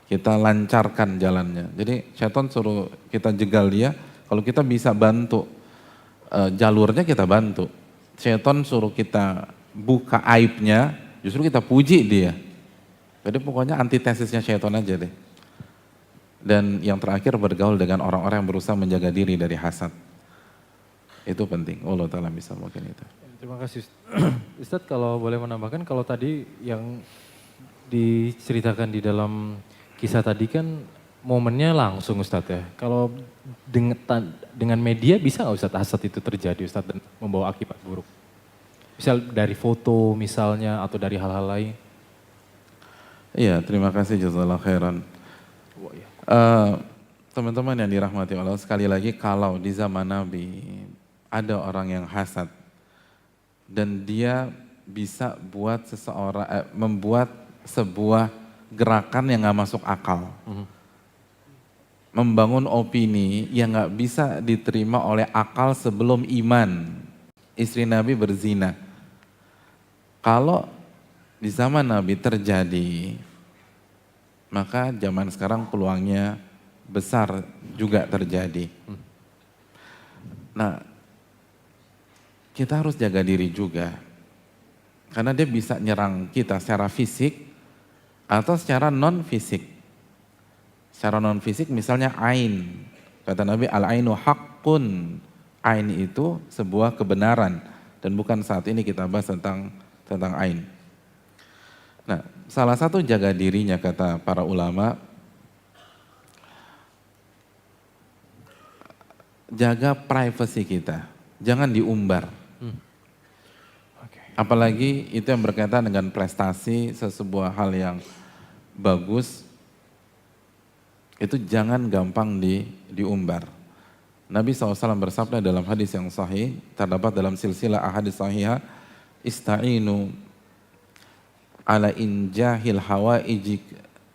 kita lancarkan jalannya. Jadi syaitan suruh kita jegal dia, kalau kita bisa bantu jalurnya kita bantu. Syaitan suruh kita buka aibnya, justru kita puji dia. Jadi pokoknya antitesisnya syaitan aja deh. Dan yang terakhir bergaul dengan orang-orang yang berusaha menjaga diri dari hasad. Itu penting. Allah Ta'ala bisa mungkin itu. Terima kasih Ustadz. Kalau boleh menambahkan, kalau tadi yang diceritakan di dalam kisah tadi kan momennya langsung Ustadz ya. Kalau dengan media bisa nggak Ustadz hasad itu terjadi Ustadz dan membawa akibat buruk? Misal dari foto misalnya atau dari hal-hal lain. Iya, terima kasih jazakallahu khairan. Teman-teman yang dirahmati Allah, sekali lagi kalau di zaman Nabi ada orang yang hasad dan dia bisa buat membuat sebuah gerakan yang nggak masuk akal, membangun opini yang nggak bisa diterima oleh akal sebelum iman. Istri Nabi berzina. Kalau di zaman Nabi terjadi, maka zaman sekarang peluangnya besar juga terjadi. Nah, kita harus jaga diri juga. Karena dia bisa nyerang kita secara fisik atau secara non-fisik. Secara non-fisik misalnya ain. Kata Nabi, al-ainu haqqun. Ain itu sebuah kebenaran. Dan bukan saat ini kita bahas tentang ain. Nah, salah satu jaga dirinya kata para ulama, jaga privasi kita, jangan diumbar. Apalagi itu yang berkaitan dengan prestasi, sebuah hal yang bagus, itu jangan gampang diumbar. Nabi SAW bersabda dalam hadis yang sahih, terdapat dalam silsilah ahadits sahihah, ista'inu ala injahil hawaijik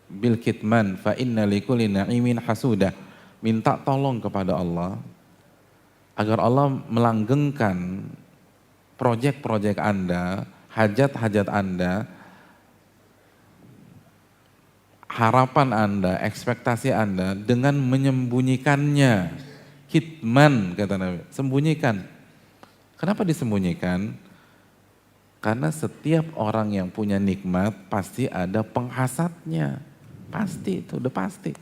bil kitman fa inna likulli na'imin hasudah. Minta tolong kepada Allah agar Allah melanggengkan proyek-proyek Anda, hajat-hajat Anda, harapan Anda, ekspektasi Anda dengan menyembunyikannya. Kitman kata Nabi, sembunyikan. Kenapa disembunyikan? Karena setiap orang yang punya nikmat pasti ada penghasadnya. Pasti itu, udah pasti.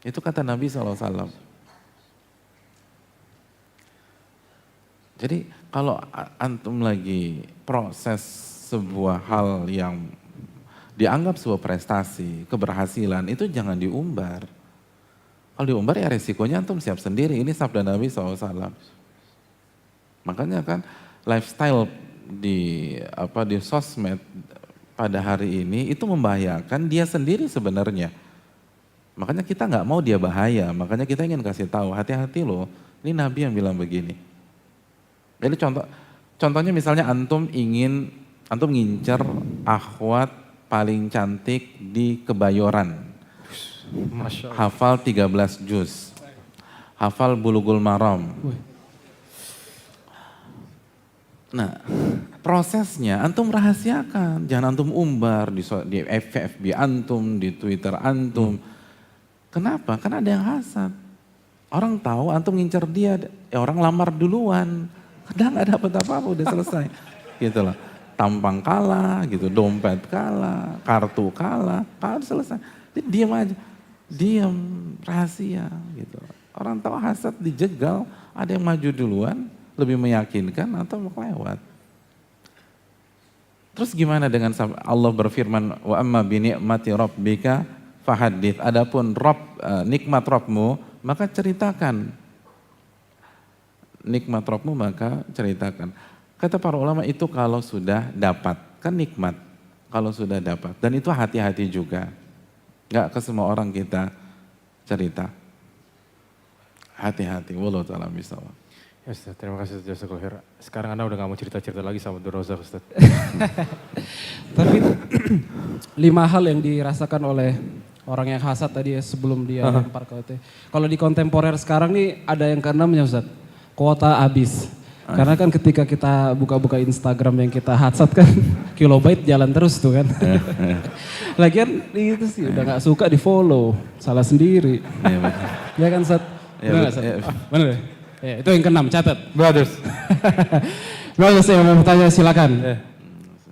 Itu kata Nabi SAW. Jadi kalau antum lagi proses sebuah hal yang dianggap sebuah prestasi, keberhasilan, itu jangan diumbar. Kalau diumbar ya resikonya antum siap sendiri. Ini sabda Nabi SAW. Makanya kan lifestyle di sosmed pada hari ini itu membahayakan dia sendiri sebenarnya. Makanya kita nggak mau dia bahaya. Makanya kita ingin kasih tahu, hati-hati loh. Ini Nabi yang bilang begini. Jadi contohnya misalnya antum ngincer akhwat paling cantik di Kebayoran. Hafal 13 juz. Hafal Bulughul Maram. Nah, prosesnya antum rahasiakan. Jangan antum umbar di FB antum, di Twitter antum. Kenapa? Karena ada yang hasad. Orang tahu antum ngincer dia, ya orang lamar duluan. Kadang nggak dapat apa-apa, udah selesai. Gitu loh. Tampang kalah, gitu, dompet kalah, kartu kalah selesai. Jadi diam aja, diam, rahasia, gitu. Orang tahu hasad dijegal, ada yang maju duluan, lebih meyakinkan atau mau kelewat. Terus gimana dengan Allah berfirman, wa amma bi ni'mati rabbika fahadits. Adapun nikmat Rabbmu, maka ceritakan. Nikmat Rabbmu maka ceritakan. Kata para ulama itu kalau sudah dapat, kan nikmat. Kalau sudah dapat, dan itu hati-hati juga. Gak ke semua orang kita cerita. Hati-hati, wallahu ta'ala bishawab. Ya Ustaz, terima kasih Ustaz Jazakallahu khair. Sekarang Anda udah gak mau cerita-cerita lagi sama Abdul Razak Ustaz. Tapi 5 hal yang dirasakan oleh orang yang hasad tadi ya sebelum dia lempar ke itu. Kalau di kontemporer sekarang nih ada yang keenamnya Ustaz, kuota habis. Karena kan ketika kita buka-buka Instagram yang kita hasad kan kilobyte jalan terus tuh kan. Lagian itu sih udah gak suka di follow, salah sendiri. Ya kan Ustaz? Ya, Bener ya? Ya, itu yang keenam, catat. Brothers. Brothers yang mau bertanya silakan.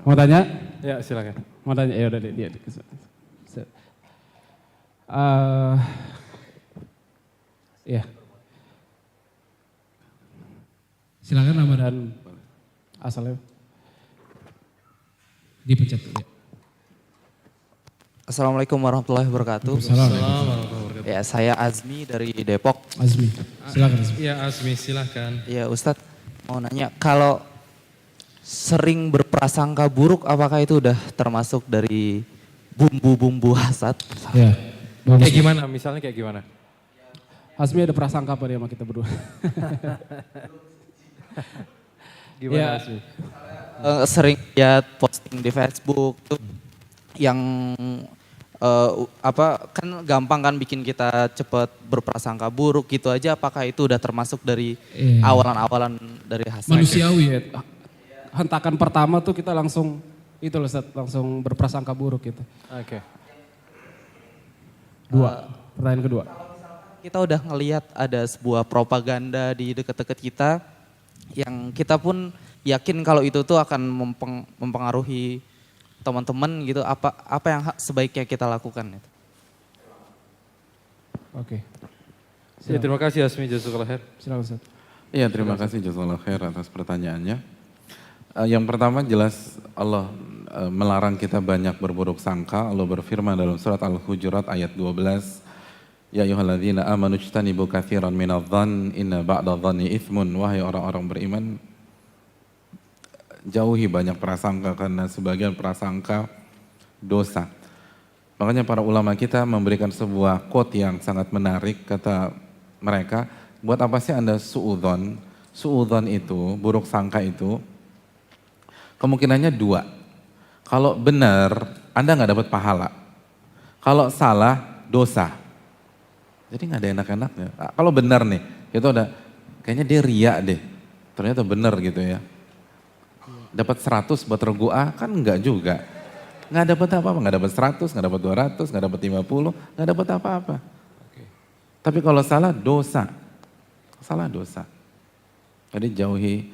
Mau tanya? Ya silakan. Mau tanya? Ya udah dia. Ya. Silakan nama dan asalnya. Dipencet. Ya. Assalamualaikum warahmatullahi wabarakatuh. Assalamualaikum. Ya, saya Azmi dari Depok. Azmi, silakan Azmi. Ya Azmi silahkan. Ya Ustadz, mau nanya, kalau sering berprasangka buruk, apakah itu udah termasuk dari bumbu-bumbu hasad? Ya. Kayak gimana? Misalnya kayak gimana? Azmi ada prasangka apa dia sama kita berdua? Gimana Ya. Azmi? Sering lihat posting di Facebook tuh yang kan gampang kan bikin kita cepet berprasangka buruk gitu aja, apakah itu udah termasuk dari Iya. awalan-awalan dari hasad? Manusiawi ya. Hentakan pertama tuh kita langsung itu loh Ustaz, langsung berprasangka buruk gitu. Oke. Dua, pertanyaan kedua. Kita udah ngelihat ada sebuah propaganda di dekat-dekat kita yang kita pun yakin kalau itu tuh akan mempengaruhi teman-teman gitu, apa yang sebaiknya kita lakukan itu? Oke. Ya, terima kasih Azmi, jazakallah khair. Silakan Ustaz. Iya, terima kasih jazakallahu khair atas pertanyaannya. Yang pertama jelas Allah melarang kita banyak berburuk sangka. Allah berfirman dalam surat Al-Hujurat ayat 12, Ya ayyuhalladzina amanu ijtanibu katsiran minadh-dhann inna ba'dadh-dhanni itsmun. Wahai orang-orang beriman, jauhi banyak prasangka karena sebagian prasangka dosa. Makanya para ulama kita memberikan sebuah quote yang sangat menarik, kata mereka, buat apa sih Anda suudzon? Suudzon itu, buruk sangka itu, kemungkinannya dua. Kalau benar, Anda nggak dapat pahala. Kalau salah, dosa. Jadi nggak ada enak-enaknya. Kalau benar nih, itu ada, kayaknya dia riak deh. Ternyata benar gitu ya. Dapat 100 buat regu A kan enggak juga. Nggak dapat apa-apa, nggak dapat 100, nggak dapat 200, nggak dapat 50, nggak dapat apa-apa. Tapi kalau salah dosa. Salah dosa. Jadi jauhi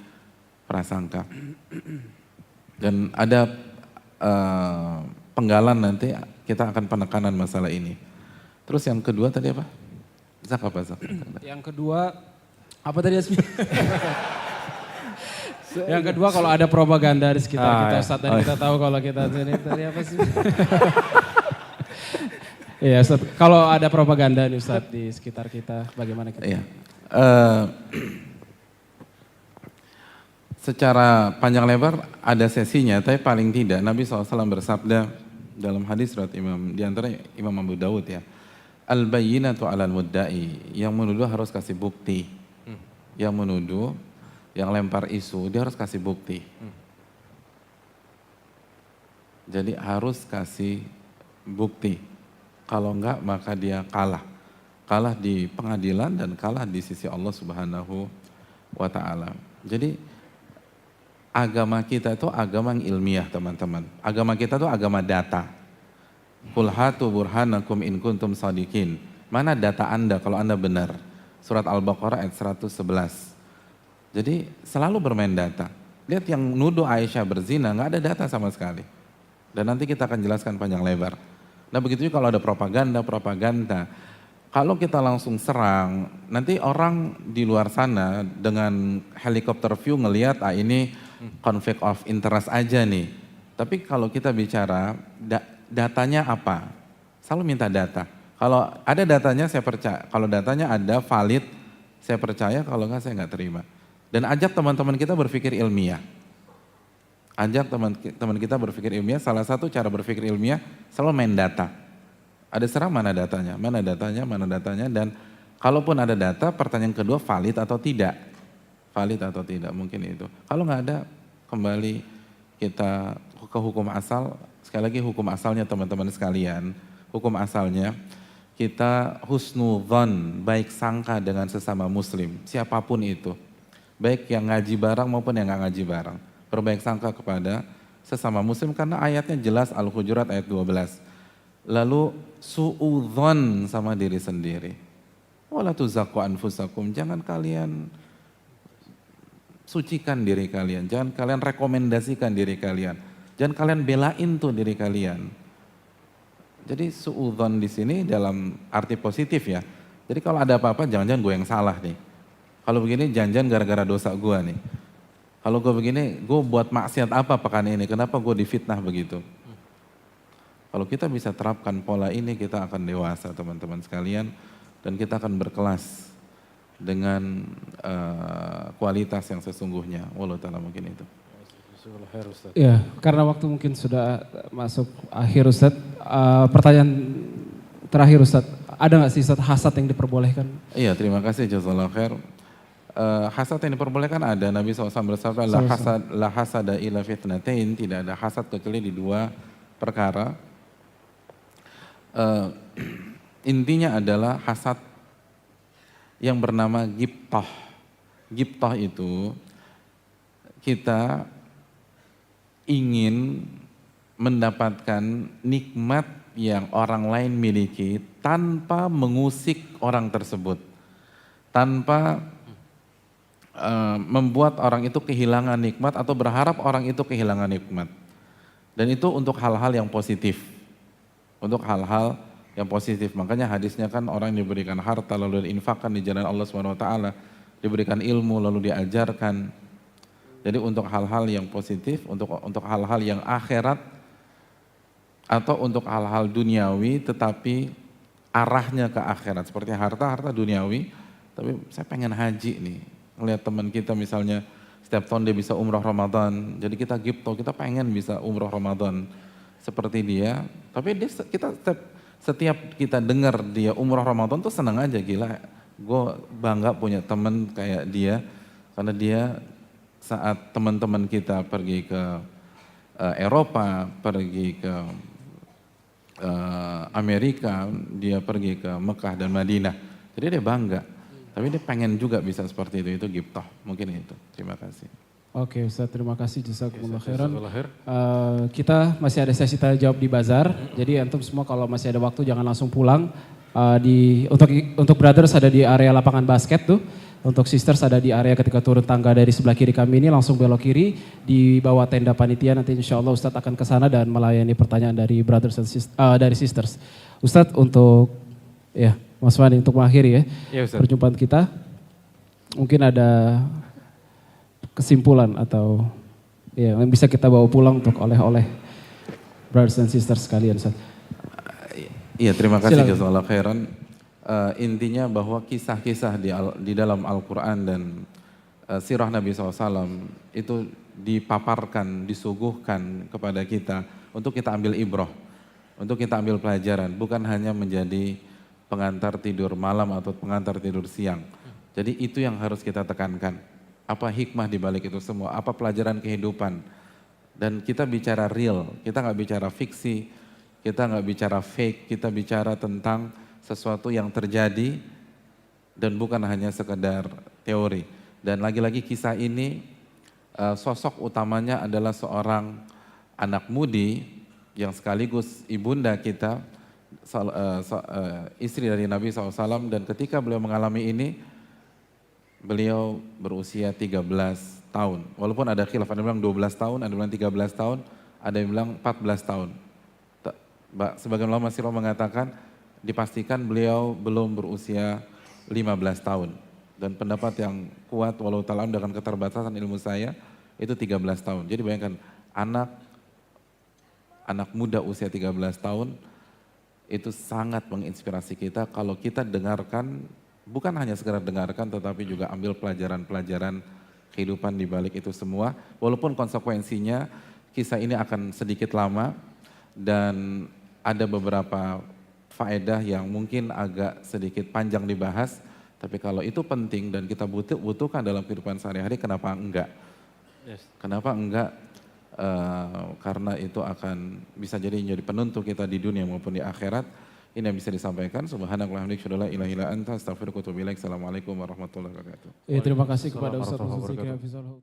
prasangka. Dan ada penggalan nanti kita akan penekanan masalah ini. Terus yang kedua tadi apa? Zak apa Zak? Yang kedua, apa tadi Azmi? Yang kedua kalau ada propaganda di sekitar kita Ustaz, dan kita tahu kalau kita ini tadi apa sih? Iya Ustaz, kalau ada propaganda nih Ustaz di sekitar kita, bagaimana kita? Iya. Secara panjang lebar ada sesinya, tapi paling tidak Nabi SAW bersabda dalam hadis riwayat Imam, di antara Imam Abu Dawud ya, Al-bayyinatu 'alal mudda'i, yang menuduh harus kasih bukti. Yang menuduh, yang lempar isu, dia harus kasih bukti. Jadi harus kasih bukti. Kalau enggak maka dia kalah. Kalah di pengadilan dan kalah di sisi Allah Subhanahu wa ta'ala. Jadi agama kita itu agama yang ilmiah teman-teman. Agama kita itu agama data. Qul hatu burhanakum in kuntum shadiqin. Mana data Anda kalau Anda benar? Surat Al-Baqarah ayat 111. Jadi selalu bermain data. Lihat yang nuduh Aisyah berzina, nggak ada data sama sekali. Dan nanti kita akan jelaskan panjang lebar. Nah begitu juga kalau ada propaganda. Kalau kita langsung serang, nanti orang di luar sana dengan helikopter view ngelihat, ini conflict of interest aja nih. Tapi kalau kita bicara datanya apa? Selalu minta data. Kalau ada datanya saya percaya, kalau datanya ada valid saya percaya, kalau enggak saya nggak terima. Dan ajak teman-teman kita berpikir ilmiah. Ajak teman kita berpikir ilmiah, salah satu cara berpikir ilmiah selalu main data. Ada serang mana datanya, dan kalaupun ada data, pertanyaan kedua valid atau tidak. Valid atau tidak, mungkin itu. Kalau nggak ada, kembali kita ke hukum asal. Sekali lagi hukum asalnya teman-teman sekalian, hukum asalnya kita husnudzon, baik sangka dengan sesama muslim, siapapun itu. Baik yang ngaji bareng maupun yang nggak ngaji bareng. Berbaik sangka kepada sesama muslim karena ayatnya jelas Al-Hujurat ayat 12. Lalu suudzon sama diri sendiri. Wala tuzakku anfusakum, jangan kalian sucikan diri kalian, jangan kalian rekomendasikan diri kalian, jangan kalian belain tuh diri kalian. Jadi suudzon di sini dalam arti positif ya. Jadi kalau ada apa-apa jangan-jangan gue yang salah nih. Kalau begini jangan-jangan gara-gara dosa gue nih. Kalau gue begini, gue buat maksiat apa pekan ini, kenapa gue difitnah begitu. Kalau kita bisa terapkan pola ini, kita akan dewasa teman-teman sekalian. Dan kita akan berkelas dengan kualitas yang sesungguhnya. Wallahu ta'ala mungkin itu. Ya, karena waktu mungkin sudah masuk akhir Ustadz. Pertanyaan terakhir Ustadz, ada nggak sih Ustadz hasad yang diperbolehkan? Iya, terima kasih jazakallahu khair. Hasad yang diperbolehkan ada. Nabi SAW bersabda, la hasada illa fitnatain, tidak ada hasad kecuali di dua perkara. Intinya adalah hasad yang bernama ghibthah. Ghibthah itu kita ingin mendapatkan nikmat yang orang lain miliki tanpa mengusik orang tersebut. Tanpa membuat orang itu kehilangan nikmat atau berharap orang itu kehilangan nikmat. Dan itu untuk hal-hal yang positif. Untuk hal-hal yang positif. Makanya hadisnya kan orang yang diberikan harta lalu diinfakkan di jalan Allah SWT, diberikan ilmu lalu diajarkan. Jadi untuk hal-hal yang positif, untuk hal-hal yang akhirat atau untuk hal-hal duniawi tetapi arahnya ke akhirat. Seperti harta duniawi, tapi saya pengen haji nih. Ngelihat teman kita misalnya setiap tahun dia bisa umroh Ramadan, jadi kita ghibthah, kita pengen bisa umroh Ramadan seperti dia. Tapi setiap kita dengar dia umroh Ramadan tuh senang aja, gila. Gue bangga punya teman kayak dia, karena dia saat teman-teman kita pergi ke Eropa, pergi ke Amerika, dia pergi ke Mekah dan Madinah. Jadi dia bangga, tapi dia pengen juga bisa seperti itu ghibthah, mungkin itu. Terima kasih. Oke Ustaz, terima kasih jazakumullah khairan. Kita masih ada sesi tanya jawab di bazar. Jadi antum semua kalau masih ada waktu jangan langsung pulang. Untuk brothers ada di area lapangan basket tuh. Untuk sisters ada di area ketika turun tangga dari sebelah kiri kami ini langsung belok kiri di bawah tenda panitia. Nanti insya Allah Ustadz akan ke sana dan melayani pertanyaan dari brothers dan dari sisters. Ustadz untuk Mas Wani untuk mengakhiri perjumpaan kita. Mungkin ada kesimpulan atau yang bisa kita bawa pulang untuk oleh-oleh brothers and sisters sekalian. Iya, terima kasih jazakallahu khairan. Intinya bahwa kisah-kisah di dalam Al-Quran dan sirah Nabi SAW itu dipaparkan, disuguhkan kepada kita untuk kita ambil ibrah, untuk kita ambil pelajaran, bukan hanya menjadi pengantar tidur malam atau pengantar tidur siang. Jadi itu yang harus kita tekankan. Apa hikmah di balik itu semua, apa pelajaran kehidupan. Dan kita bicara real, kita nggak bicara fiksi, kita nggak bicara fake, kita bicara tentang sesuatu yang terjadi dan bukan hanya sekedar teori. Dan lagi-lagi kisah ini sosok utamanya adalah seorang anak mudi yang sekaligus ibunda kita, istri dari Nabi SAW, dan ketika beliau mengalami ini, beliau berusia 13 tahun. Walaupun ada khilaf, ada yang bilang 12 tahun, ada yang bilang 13 tahun, ada yang bilang 14 tahun. Sebagian ulama sirah mengatakan, dipastikan beliau belum berusia 15 tahun. Dan pendapat yang kuat, walau ta'ala dengan keterbatasan ilmu saya, itu 13 tahun. Jadi bayangkan, anak muda usia 13 tahun, itu sangat menginspirasi kita kalau kita dengarkan, bukan hanya sekedar dengarkan, tetapi juga ambil pelajaran-pelajaran kehidupan di balik itu semua. Walaupun konsekuensinya, kisah ini akan sedikit lama, dan ada beberapa faedah yang mungkin agak sedikit panjang dibahas, tapi kalau itu penting dan kita butuhkan dalam kehidupan sehari-hari, kenapa enggak? Kenapa enggak? Karena itu akan bisa jadi penentu kita di dunia maupun di akhirat. Ini yang bisa disampaikan. Subhanakallahumma wa bihamdika, la ilaha illa anta, astaghfiruka wa atubu ilaik. Assalamualaikum warahmatullahi wabarakatuh. Terima kasih kepada Ustaz Zulkifli Hafizahullah.